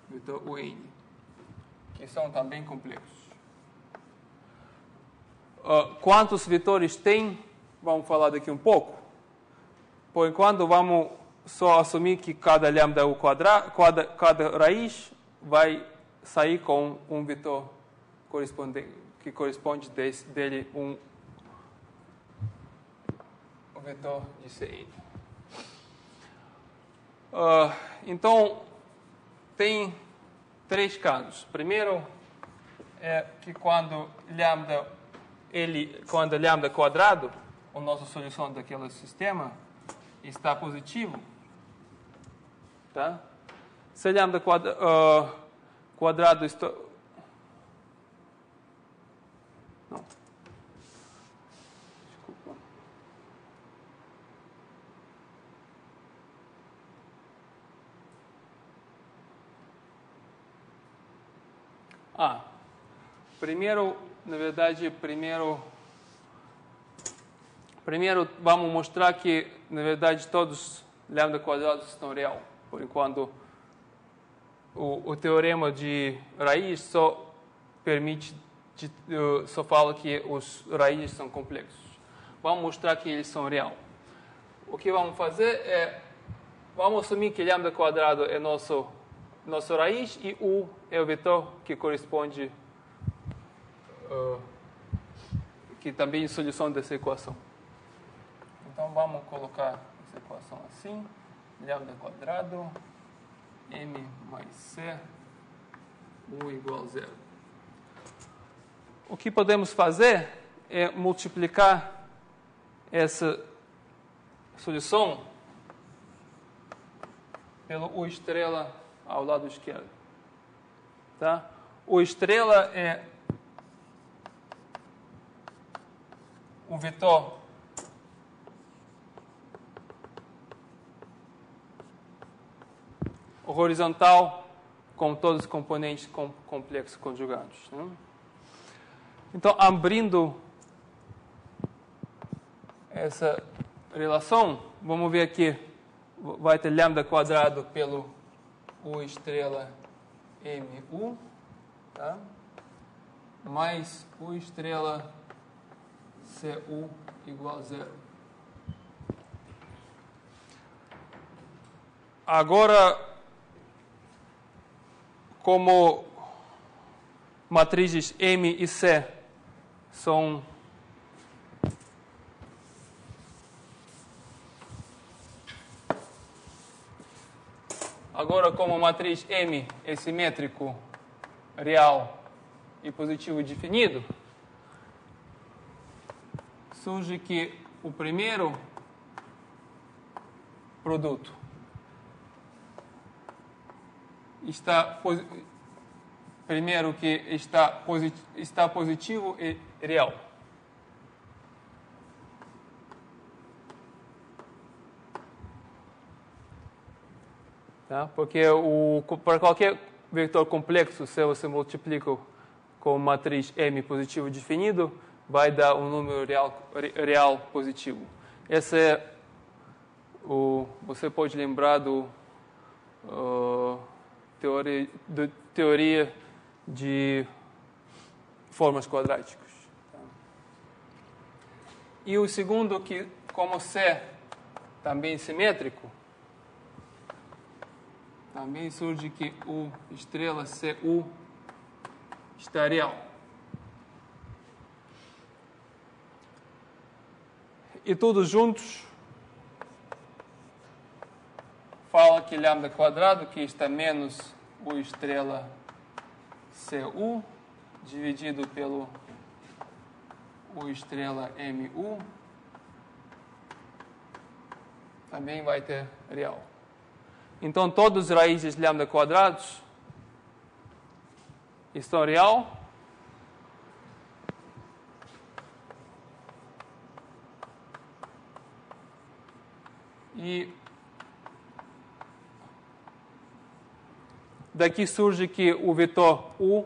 A: vetor UN, que são também complexos. Quantos vetores tem? Vamos falar daqui um pouco. Por enquanto, vamos só assumir que cada lambda U quadrado, cada raiz vai sair com um vetor que corresponde dele um vetor de CN. Então, tem três casos. Primeiro é que quando lambda quadrado, a nossa solução daquele sistema, está positivo, tá? Se lambda quadrado está... Não. Desculpa. Primeiro vamos mostrar que, na verdade, todos lambda quadrados estão real. Por enquanto, o teorema de raiz só fala que os raízes são complexos. Vamos mostrar que eles são real. O que vamos fazer é, vamos assumir que lambda quadrado é nossa raiz e U é o vetor que corresponde, que também é solução dessa equação. Então, vamos colocar essa equação assim. Lambda quadrado, m mais c, U igual a 0. O que podemos fazer é multiplicar essa solução pelo U estrela ao lado esquerdo. Tá? U estrela é o vetor horizontal com todos os componentes complexos conjugados. Né? Então, abrindo essa relação, vamos ver aqui, vai ter lambda quadrado pelo U estrela MU, tá? Mais U estrela CU igual a 0. Agora, como matrizes M e C são como a matriz M é simétrico, real e positivo definido, surge que o primeiro produto está positivo e real. Tá? Porque para qualquer vetor complexo, se você multiplica com matriz M positivo definido, vai dar um número real positivo. Esse é você pode lembrar do teoria de formas quadráticas. Tá? E o segundo, que como C também simétrico, também surge que o estrela CU está real. E todos juntos fala que lambda quadrado, que está menos U estrela CU, dividido pelo U estrela MU, também vai ter real. Então, todas as raízes lambda quadrados estão real. E daqui surge que o vetor U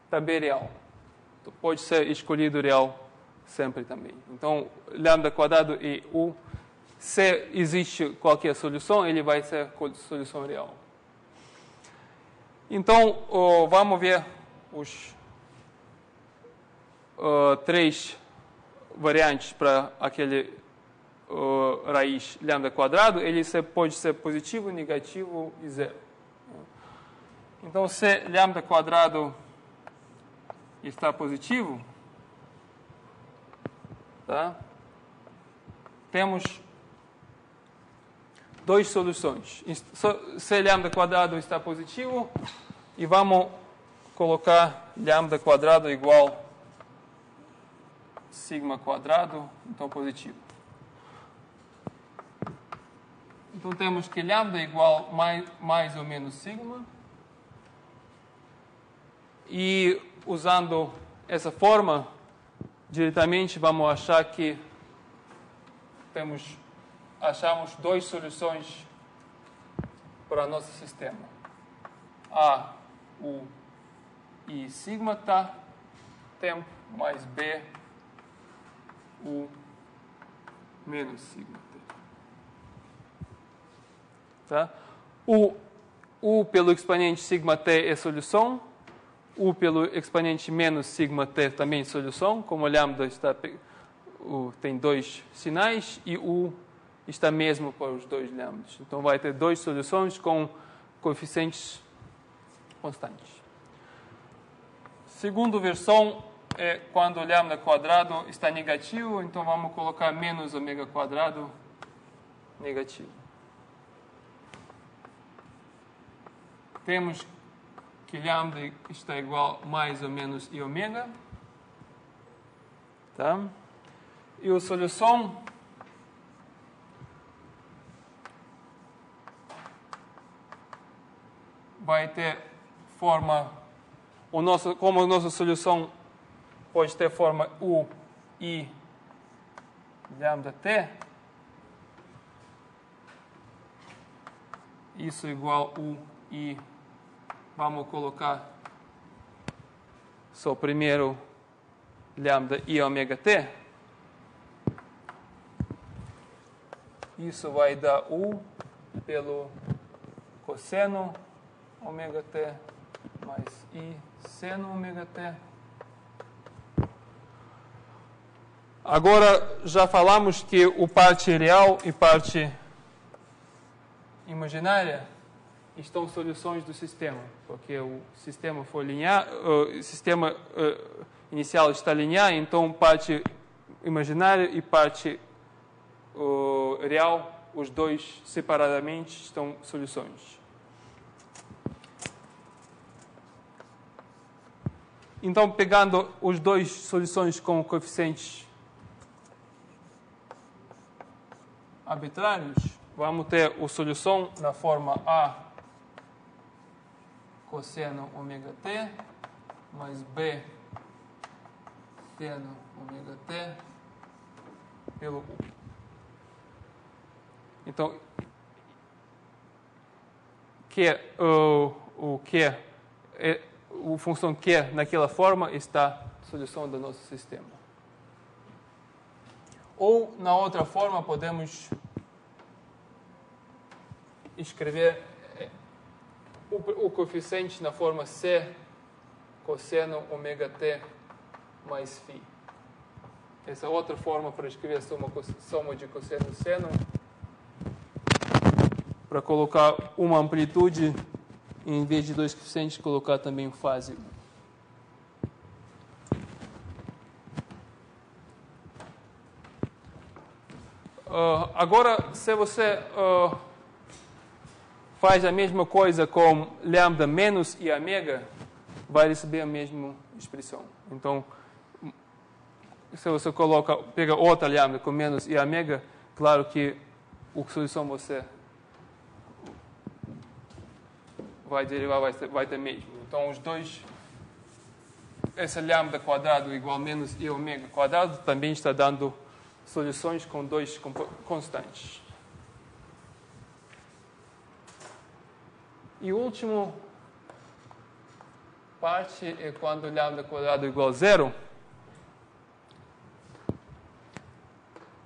A: também é real. Então, pode ser escolhido real sempre também. Então, lambda quadrado e U, se existe qualquer solução, ele vai ser solução real. Então, vamos ver os três variantes para aquele raiz lambda quadrado. Ele pode ser positivo, negativo e zero. Então, se lambda quadrado está positivo, tá? Temos duas soluções. Se lambda quadrado está positivo, e vamos colocar lambda quadrado igual sigma quadrado, então positivo. Então temos que lambda igual mais ou menos sigma. E usando essa forma, diretamente vamos achar que achamos duas soluções para o nosso sistema. A, U e sigma tá tempo mais B, U menos sigma t. Tá? U pelo exponente sigma t é solução. U pelo exponente menos sigma t também é solução. Como lambda tem dois sinais e U está mesmo para os dois lambdas. Então, vai ter duas soluções com coeficientes constantes. Segunda versão é quando o lambda quadrado está negativo, então vamos colocar menos ômega quadrado negativo. Temos que lambda está igual mais ou menos i ômega. Tá? E a solução vai ter forma, como a nossa solução pode ter forma U, I, lambda T, isso é igual a U, I, vamos colocar só primeiro lambda I ômega T. Isso vai dar U pelo cosseno ômega T mais I seno ômega T. Agora, já falamos que o parte real e parte imaginária estão soluções do sistema, porque o sistema foi linear, o sistema inicial está linear, então parte imaginária e parte real, os dois separadamente estão soluções. Então, pegando os dois soluções com coeficientes arbitrários, vamos ter a solução na forma A cosseno ômega T mais B seno ômega T pelo U. Então, a função Q naquela forma está a solução do nosso sistema. Ou, na outra forma, podemos escrever o coeficiente na forma C cosseno ômega T mais φ. Essa é outra forma para escrever a soma de cosseno e seno, para colocar uma amplitude, em vez de dois coeficientes, colocar também fase. Agora, se você faz a mesma coisa com lambda menos e ômega, vai receber a mesma expressão. Então, se você pega outra lambda com menos e ômega, claro que a solução você vai derivar, vai ter mesmo. Então, os dois, essa lambda quadrado igual a menos e ômega quadrado, também está dando soluções com dois constantes. E o último parte é quando lambda quadrado é igual a zero.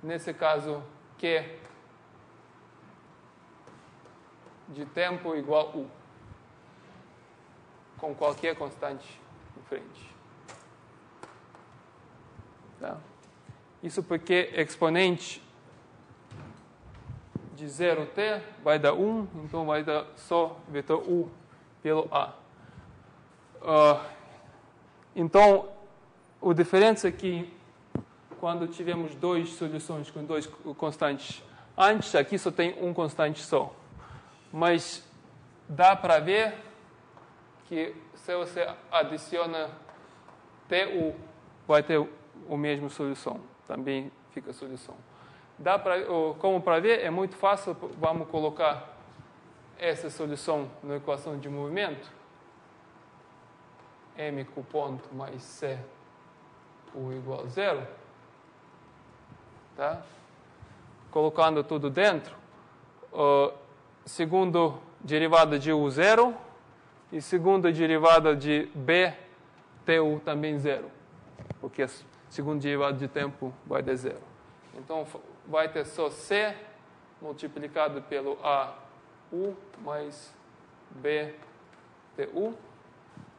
A: Nesse caso, Q de tempo igual a U, com qualquer constante em frente. Tá? Isso porque exponente de 0t vai dar 1, então vai dar só vetor U pelo A. Então, a diferença aqui, quando tivemos duas soluções com dois constantes, antes aqui só tem um constante só. Mas dá para ver que se você adiciona TU, vai ter a mesma solução. Também fica a solução. Como para ver, é muito fácil. Vamos colocar essa solução na equação de movimento. M com ponto mais C U igual a zero. Tá? Colocando tudo dentro. Segunda derivada de U zero. E segunda derivada de B, TU também zero. Porque a segunda derivada de tempo vai dar zero. Então, vai ter só C multiplicado pelo AU mais BTU.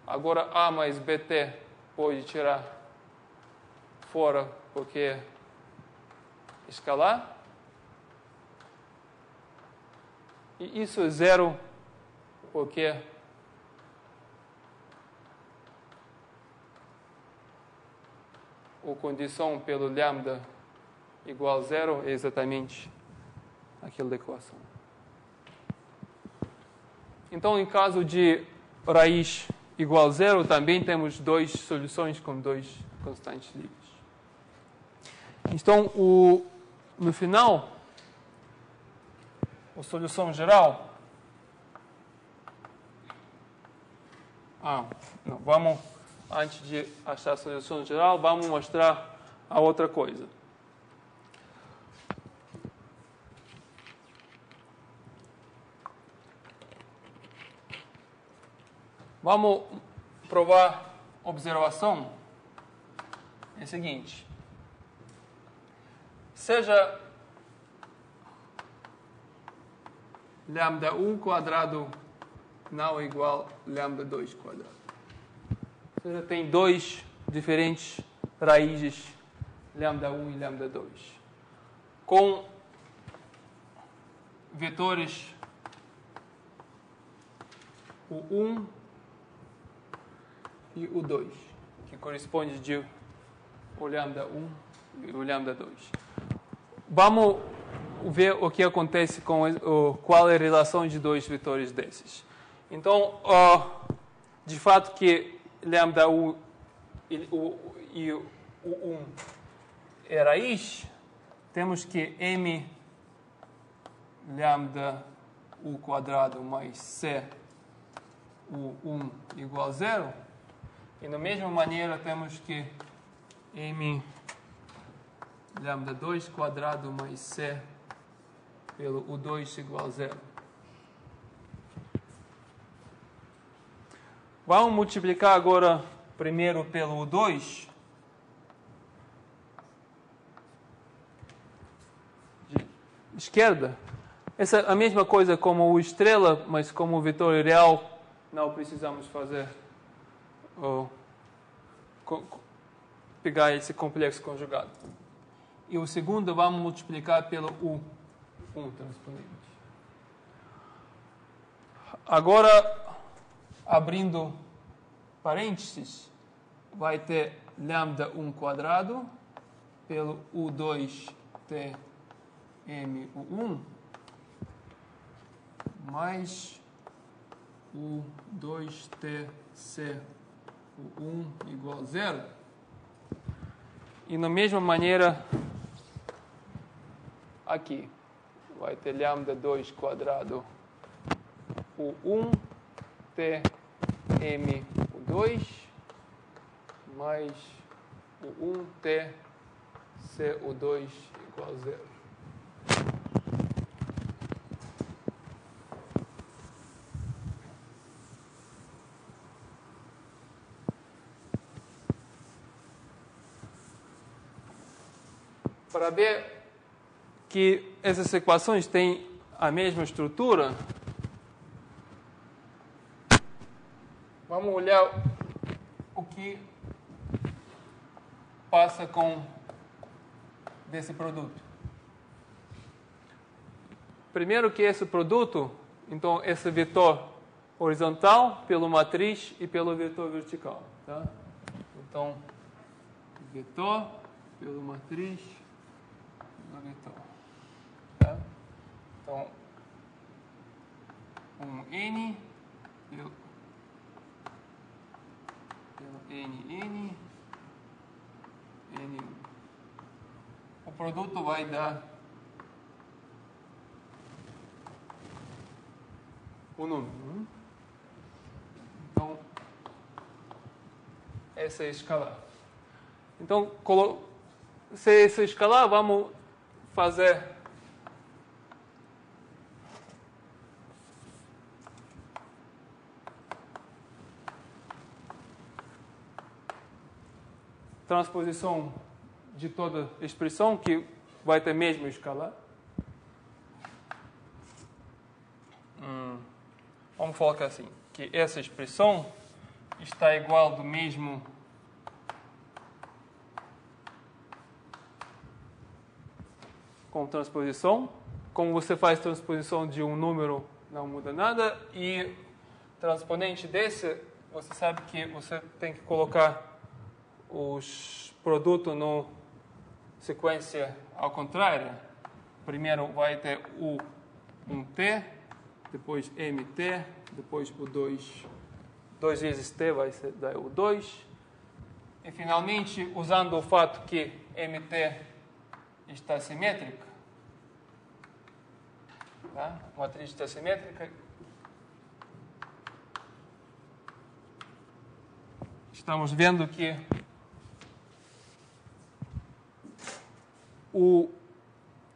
A: Agora, A mais BT pode tirar fora porque é escalar. E isso é zero porque a condição pelo lambda igual a zero é exatamente aquela equação. Então, em caso de raiz igual a zero, também temos duas soluções com dois constantes livres. Então, no final, a solução geral Não, vamos, antes de achar a solução geral, vamos mostrar a outra coisa. Vamos provar observação. É o seguinte. Seja lambda 1 quadrado não é igual a lambda 2 quadrado. Ou seja, tem dois diferentes raízes, lambda 1 e lambda 2, com vetores o 1 e o 2, que corresponde de o lambda 1 e o lambda 2. Vamos ver o que acontece com qual é a relação de dois vetores desses. Então, de fato que lambda 1 e o 1 é raiz, temos que m lambda u quadrado mais c o 1 igual a 0. E da mesma maneira temos que m lambda 2 quadrado mais c pelo U2 igual a 0. Vamos multiplicar agora primeiro pelo U2. De esquerda. Essa é a mesma coisa como o estrela, mas como o vetor real não precisamos fazer pegar esse complexo conjugado. E o segundo vamos multiplicar pelo U1 transponente. Agora, abrindo parênteses, vai ter lambda 1 quadrado pelo U2T MU1 mais U2TC U1 igual a 0. E da mesma maneira, aqui, vai ter lambda 2 quadrado U1 T M U2 mais U1 T C U2 igual a 0. Para ver que essas equações têm a mesma estrutura, vamos olhar o que passa com desse produto. Primeiro que esse produto, então esse vetor horizontal pelo matriz e pelo vetor vertical, tá? Então, vetor pelo matriz do vetor, tá? Então, N pelo N, N1. O produto vai dar o número. Então, essa é a escalar. Então, se essa é escalar, vamos fazer transposição de toda expressão que vai ter mesmo escalar. Vamos colocar assim, que essa expressão está igual do mesmo com transposição. Como você faz transposição de um número, não muda nada. E transponente desse, você sabe que você tem que colocar os produtos no sequência ao contrário. Primeiro vai ter o 1t, depois mt, depois o 2. 2 vezes t vai ser o 2. E finalmente, usando o fato que mt está simétrica, tá? A matriz está simétrica, estamos vendo que o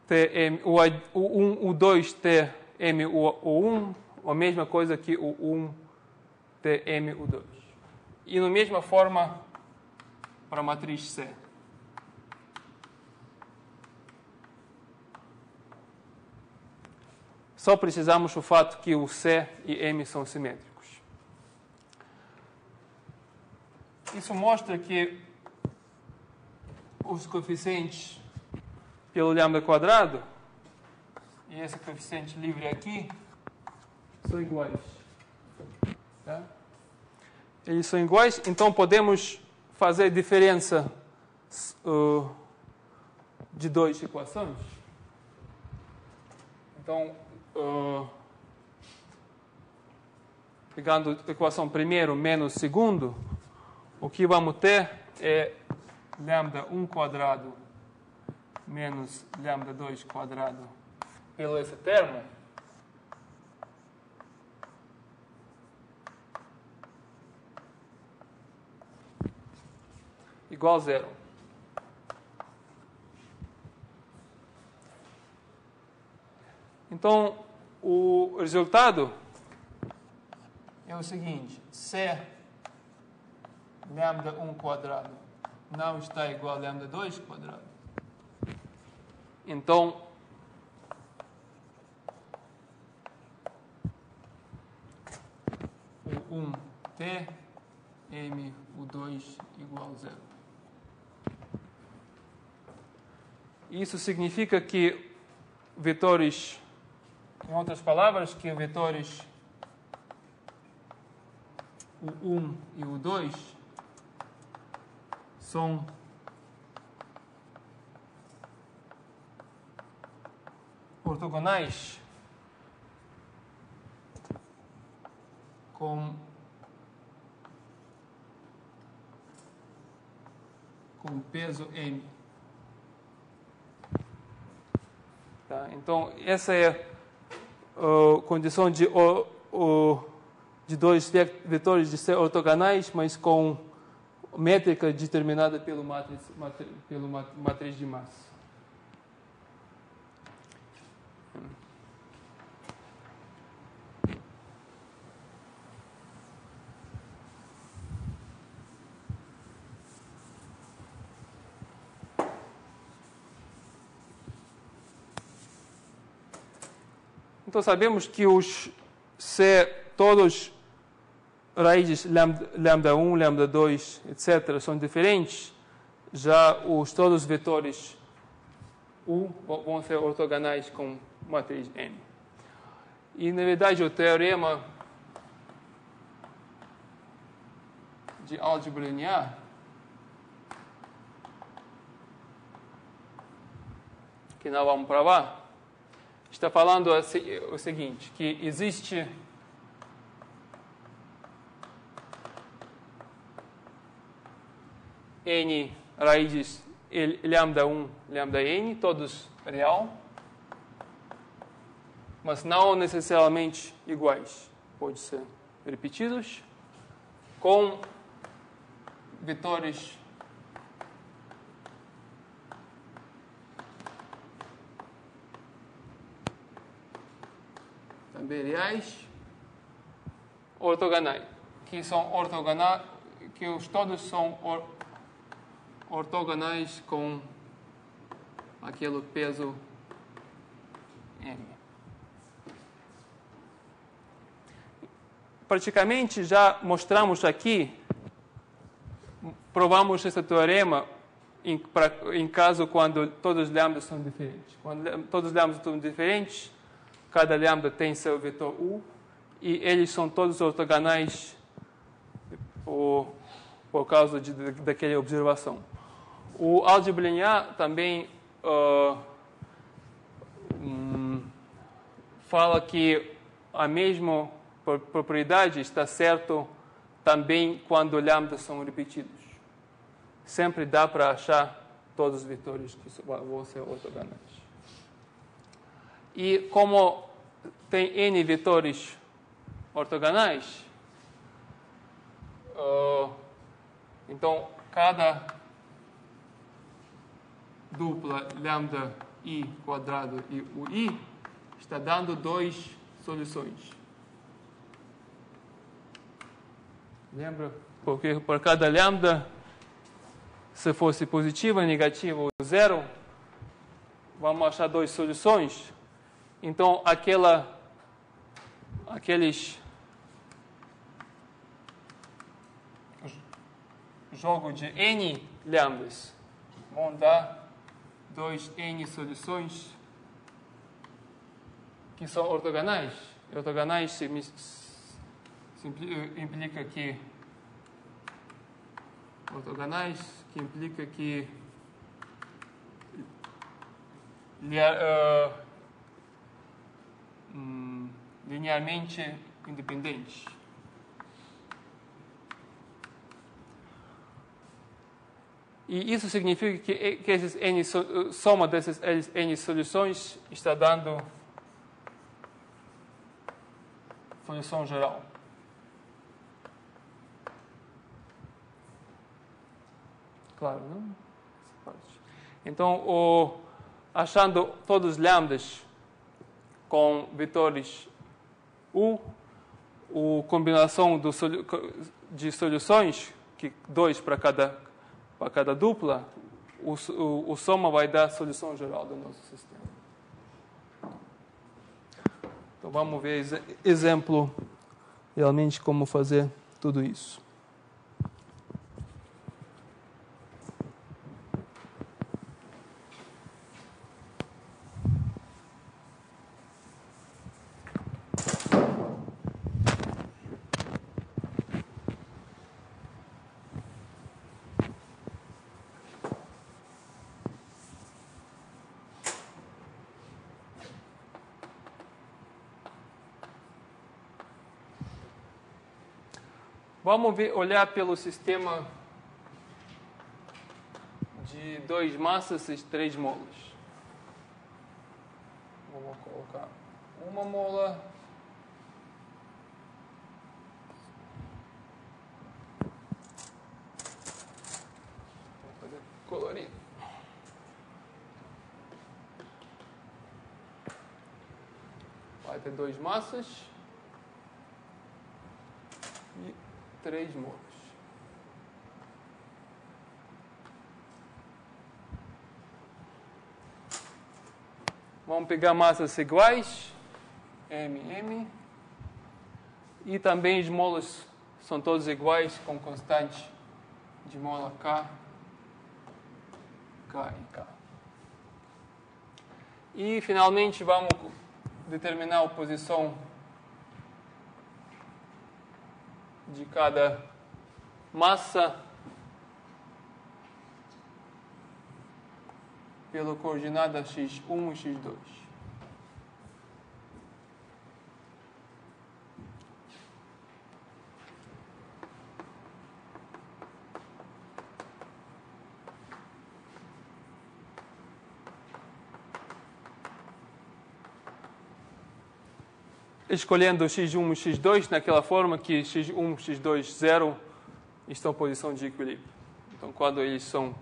A: TM, o 1, o 2 TM, o 1, a mesma coisa que o 1 TM, o 2. E na mesma forma para a matriz C. Só precisamos do fato que o C e M são simétricos. Isso mostra que os coeficientes pelo lambda quadrado e esse coeficiente livre aqui são iguais. Tá? Eles são iguais, então podemos fazer a diferença de duas equações. Então, pegando a equação primeiro menos segundo, o que vamos ter é lambda 1 quadrado menos lambda 2 quadrado pelo esse termo. Igual a zero. Então, o resultado é o seguinte: C lambda 1 quadrado não está igual a lambda 2 quadrado. Então, o 1 T, M, o 2 igual a zero. Isso significa que vetores, em outras palavras, que vetores o 1 e o 2 são ortogonais com peso M. Tá? Então, essa é a condição de dois vetores de ser ortogonais, mas com métrica determinada pelo matriz de massa. Então, sabemos que os C, todos raízes lambda 1, lambda 2, etc., são diferentes. Já todos os vetores U vão ser ortogonais com matriz M. E, na verdade, o teorema de álgebra linear que nós vamos provar está falando o seguinte, que existe N raízes lambda 1, lambda N, todos real, mas não necessariamente iguais. Pode ser repetidos com vetores também reais ortogonais, que são ortogonais, que todos são ortogonais com aquele peso M. Praticamente já mostramos aqui, provamos esse teorema em caso quando todos os lambdas são diferentes. Quando todos os lambdas são diferentes, cada lambda tem seu vetor U e eles são todos ortogonais por causa daquela observação. O álgebra linear também fala que a mesma propriedade está certo também quando lambdas são repetidos. Sempre dá para achar todos os vetores que vão ser ortogonais. E como tem N vetores ortogonais, Então, cada dupla lambda I quadrado e o I está dando 2 soluções. Lembra? Porque por cada lambda, se fosse positivo, negativo ou zero, vamos achar 2 soluções. Então, aqueles jogo de N lambdas vão dar 2N soluções que são ortogonais. Ortogonais implica que linearmente independentes. E isso significa que soma dessas N soluções está dando solução geral. Claro, não? Então, achando todos os lambdas com vetores U, a combinação de soluções, que 2 para cada dupla, o soma vai dar a solução geral do nosso sistema. Então, vamos ver exemplo realmente como fazer tudo isso. Vamos olhar pelo sistema de 2 massas e 3 molas. Vamos colocar uma mola. Vou fazer colorido. Vai ter 2 massas e 3 molas. Vamos pegar massas iguais, M. E também as molas são todas iguais com constante de mola K e K. E finalmente vamos determinar a posição de cada massa pela coordenada x1 e x2. Escolhendo x1 e x2 naquela forma que x1, x2, 0 estão em posição de equilíbrio. Então, quando eles são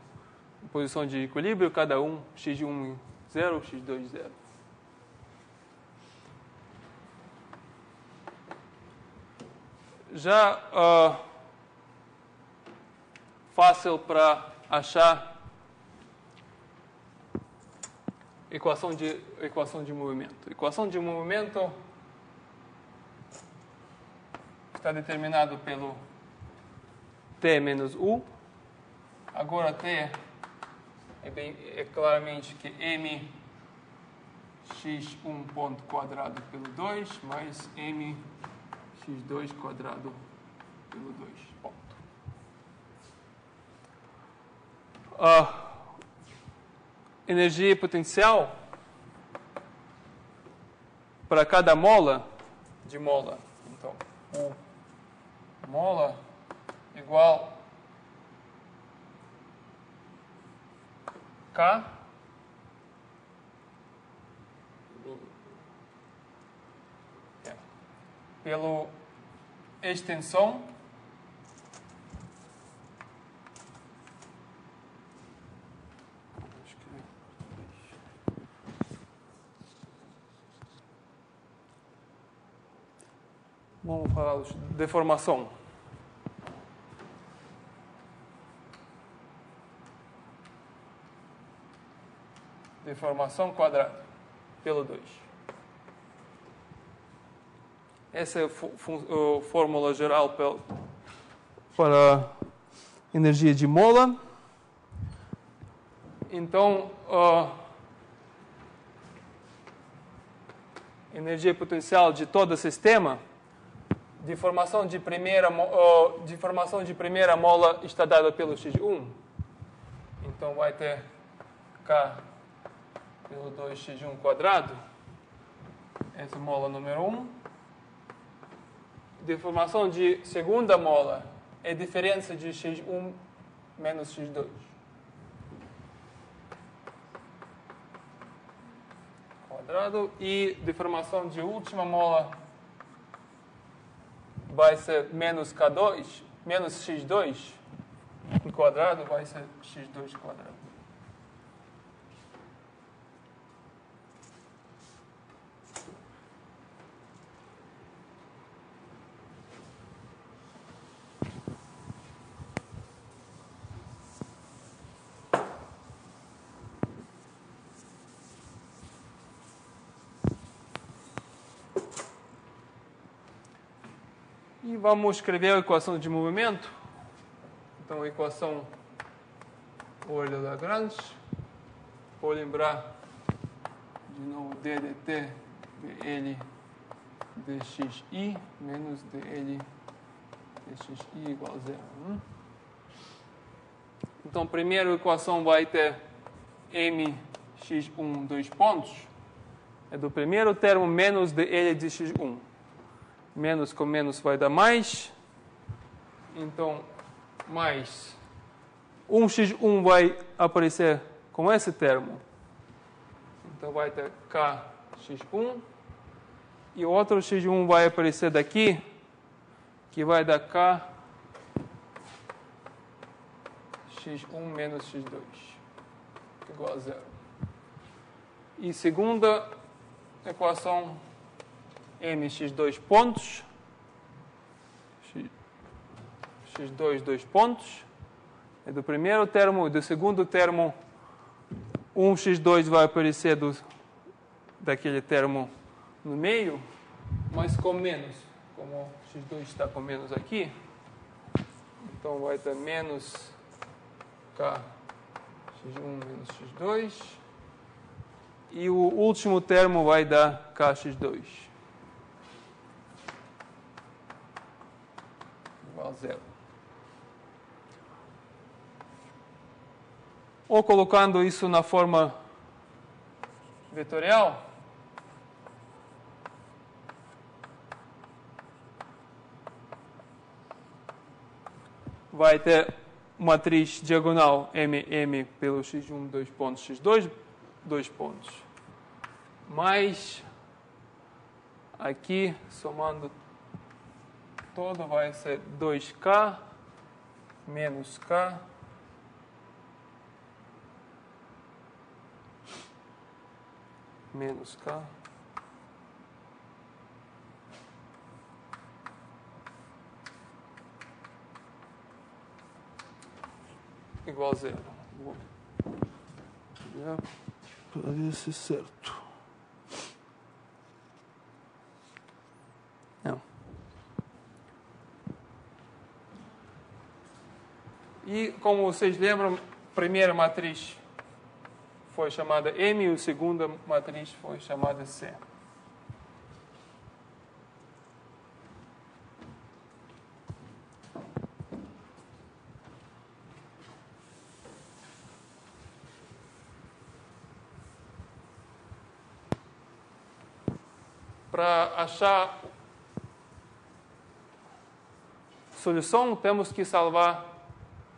A: em posição de equilíbrio, cada um, x1, 0, x2, 0. Já fácil para achar equação de movimento. Equação de movimento está determinado pelo T menos U. Agora T é claramente que M x1 ponto quadrado pelo 2 mais M x2 quadrado pelo 2 ponto. Energia potencial para cada mola de mola. Então, U mola igual K pelo extensão Vamos falar de deformação. Deformação quadrada pelo 2. Essa é a fórmula geral para energia de mola. Então, energia potencial de todo o sistema, deformação de primeira mola está dada pelo x1. Então, vai ter K pelo 2x1 quadrado. Essa é a mola número 1. Deformação de segunda mola é a diferença de x1 menos x2. Quadrado. E deformação de última mola vai ser menos K2, menos x2 em quadrado, vai ser x2 quadrado. E vamos escrever a equação de movimento. Então, a equação Euler-Lagrange. Vou lembrar de novo d dt dl dxi menos dl dxi igual a 0. Então, a primeira equação vai ter mx1, 2 pontos. É do primeiro termo menos dl de x1. Menos com menos vai dar mais. Então, mais 1x1 vai aparecer com esse termo. Então, vai ter kx1. E outro x1 vai aparecer daqui, que vai dar kx1 menos x2, igual a 0. E segunda equação, mx2 pontos, x2, 2 pontos, é do primeiro termo. E do segundo termo, 1x2 vai aparecer daquele termo no meio, mas com menos. Como x2 está com menos aqui, então vai ter menos kx1 menos x2. E o último termo vai dar kx2. Igual a 0. Ou colocando isso na forma vetorial, vai ter matriz diagonal M pelo x1, 2 pontos, x2, 2 pontos. Mais aqui, somando todo, vai ser 2k menos k menos k igual a 0. Vou olhar para ver se é certo. Não. E como vocês lembram, a primeira matriz foi chamada M e a segunda matriz foi chamada C. Para achar solução, temos que salvar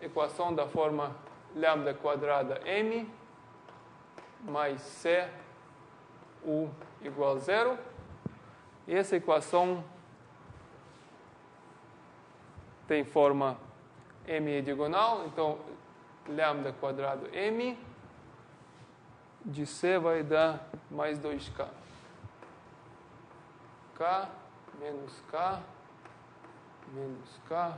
A: a equação da forma lambda quadrada m mais c u igual a 0. E essa equação tem forma m é diagonal, então lambda quadrado m de c vai dar mais 2k. K menos k menos K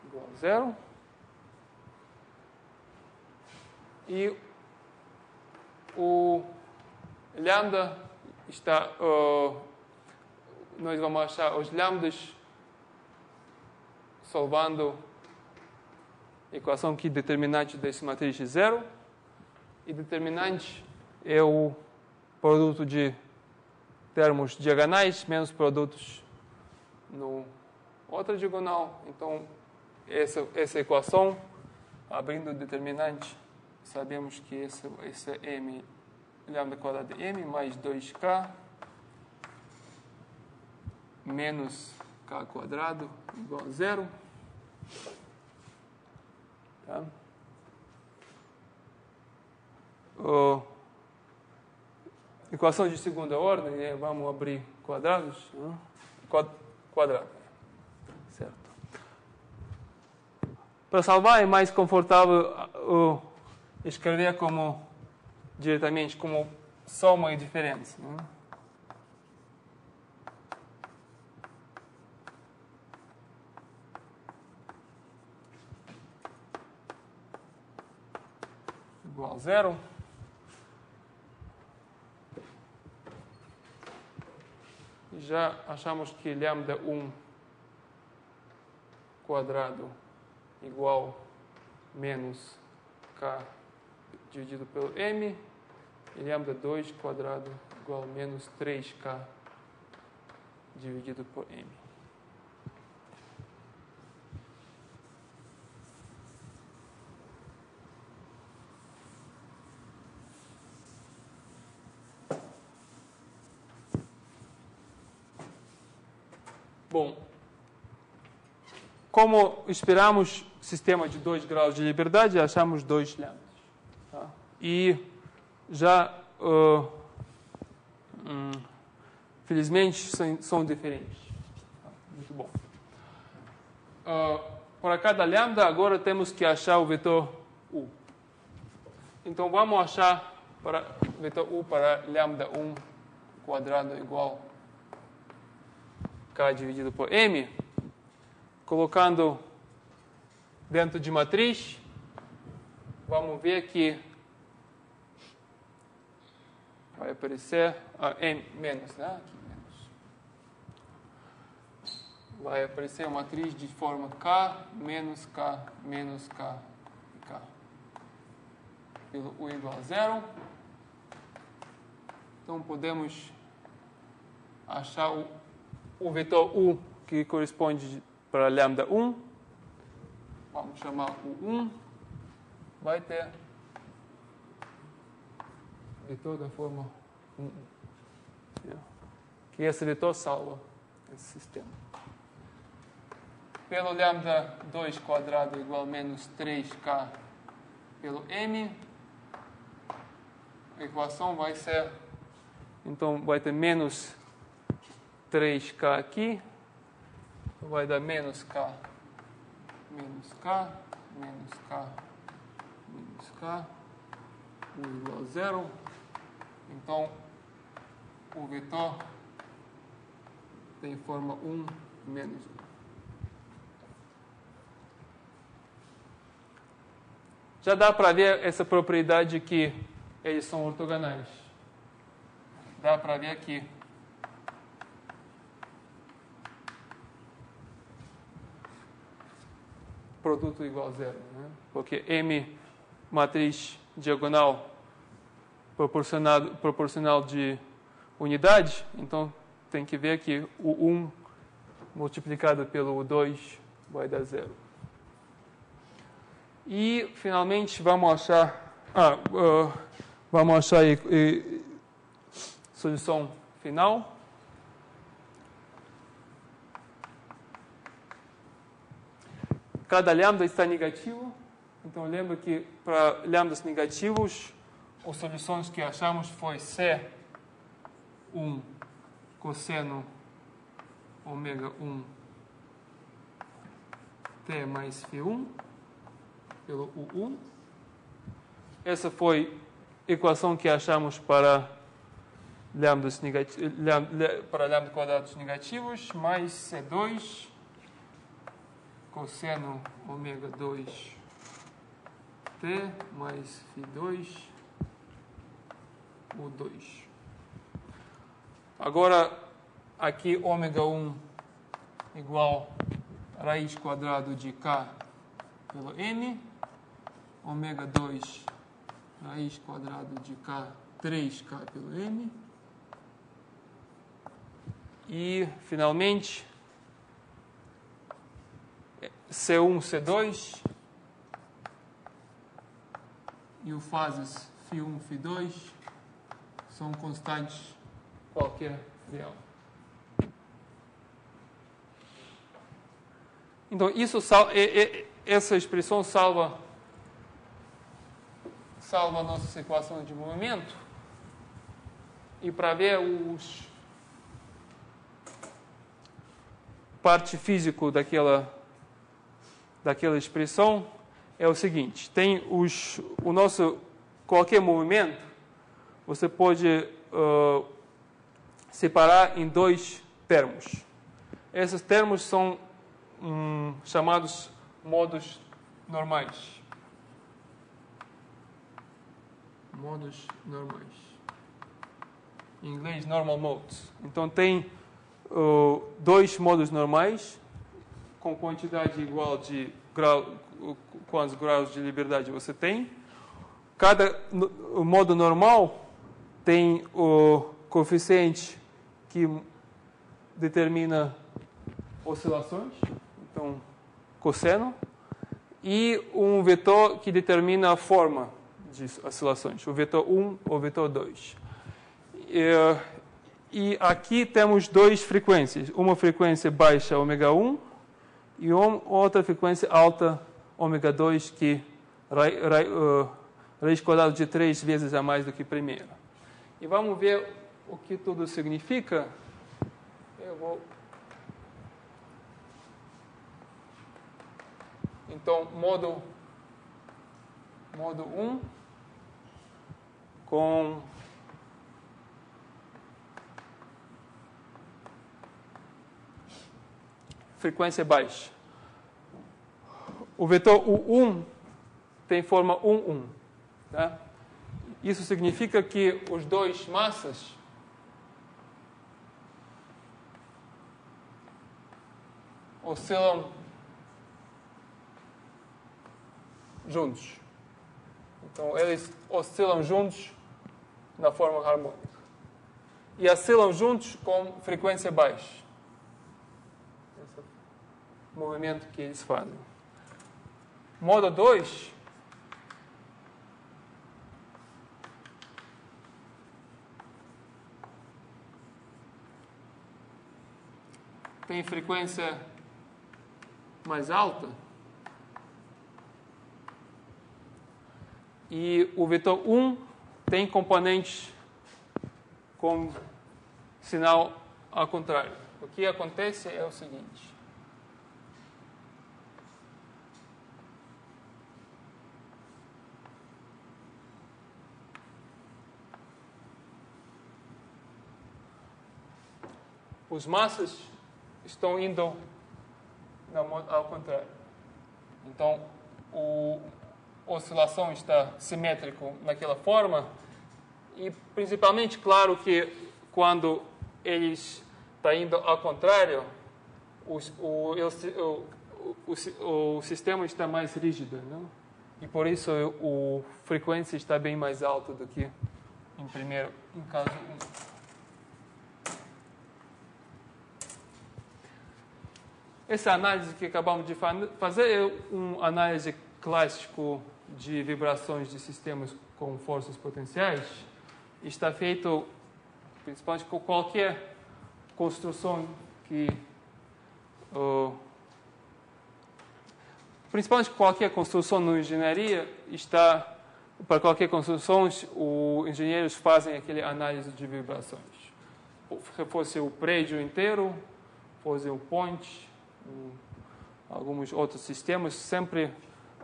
A: igual a 0. E o lambda está... nós vamos achar os lambdas solvando a equação que determinante dessa matriz é 0. E determinante é o produto de termos diagonais menos produtos no outra diagonal. Então, essa equação, abrindo o determinante, sabemos que essa é m, lambda quadrado de m mais 2k menos k quadrado igual a 0. Tá? Equação de segunda ordem, né? Vamos abrir quadrados. Quadrado. Certo. Para salvar é mais confortável escrever diretamente como soma e diferença. Né? Igual a 0. E já achamos que lambda 1 quadrado igual menos k dividido pelo m, e lambda 2 quadrado igual a menos 3k dividido por m. Bom, como esperamos sistema de 2 graus de liberdade, achamos 2 lambdas. Tá? E já, felizmente, são diferentes. Tá? Muito bom. Para cada lambda, agora temos que achar o vetor U. Então, vamos achar o vetor U para lambda 1 quadrado igual K dividido por M, colocando dentro de matriz, vamos ver que vai aparecer M menos, né? Aqui, menos. Vai aparecer uma matriz de forma K menos K menos K e K. Pelo U igual a 0. Então, podemos achar o vetor U que corresponde para lambda 1. Vamos chamar o 1. Vai ter vetor da forma 1. Que esse vetor salva esse sistema. Pelo lambda 2 quadrado igual a menos 3k pelo m, a equação vai ser, então vai ter menos 3k aqui, vai dar menos k, menos k, menos k, menos k, igual a 0. Então, o vetor tem forma 1 menos 1. Já dá para ver essa propriedade que eles são ortogonais. Dá para ver aqui. Produto igual a 0. Né? Porque M, matriz diagonal, proporcional de unidade, então tem que ver que o 1 multiplicado pelo 2 vai dar 0. E, finalmente, vamos achar a solução final. Cada lambda está negativo, então lembra que para lambdas negativos, as soluções que achamos foi C1 cosseno ômega 1 T mais Φ1 pelo U1. essa foi a equação que achamos para lambda quadrados negativos, mais C2 cosseno ômega 2 T mais Φ2 U2. Agora, aqui ômega 1 igual a raiz quadrada de K pelo N, ômega 2 raiz quadrada de K, 3K pelo N, e, finalmente, C1, C2, e o fases Φ1, Φ2 são constantes qualquer real. Então, essa expressão salva a nossa equação de movimento. E para ver parte físico daquela expressão é o seguinte: tem o nosso qualquer movimento, você pode separar em dois termos. Esses termos são chamados modos normais. Modos normais. Em inglês, normal modes. Então, tem dois modos normais com quantidade igual de quantos graus de liberdade você tem. Cada modo normal tem o coeficiente que determina oscilações, então cosseno, e um vetor que determina a forma de oscilações, o vetor 1 ou o vetor 2. E aqui temos duas frequências, uma frequência baixa, ômega 1, e outra frequência alta, ômega 2, que raiz quadrada de 3 vezes a mais do que a primeira. E vamos ver o que tudo significa. Então, modo 1 com frequência baixa. O vetor U1 tem forma 1, 1. Tá? Isso significa que os dois massas oscilam juntos. Então, eles oscilam juntos na forma harmônica. E oscilam juntos com frequência baixa. Esse é o movimento que eles fazem. Modo 2 tem frequência mais alta. E o vetor 1 tem componentes com sinal ao contrário. O que acontece é o seguinte. Os massas estão indo ao contrário. Então, a oscilação está simétrica naquela forma. E, principalmente, claro que quando eles estão indo ao contrário, o sistema está mais rígido, não? E, por isso, a frequência está bem mais alta do que em caso 1. Essa análise que acabamos de fazer é uma análise clássica de vibrações de sistemas com forças potenciais. Está feito principalmente com qualquer construção principalmente qualquer construção na engenharia, para qualquer construção, os engenheiros fazem aquela análise de vibrações. Se fosse o prédio inteiro, fosse o ponte, alguns outros sistemas, sempre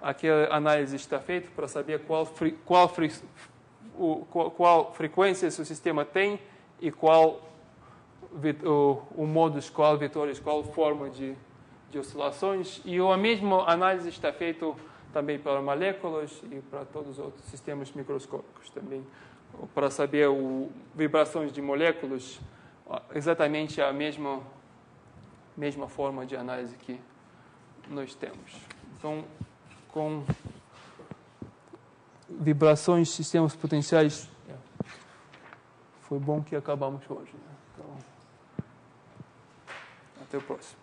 A: aquela análise está feita para saber qual frequência o sistema tem e qual o modus, qual vetores, qual forma de oscilações. E a mesma análise está feita também para moléculas e para todos os outros sistemas microscópicos também, para saber vibrações de moléculas, exatamente a mesma forma de análise que nós temos. Então, com vibrações, sistemas potenciais, foi bom que acabamos hoje, né? Então, até o próximo.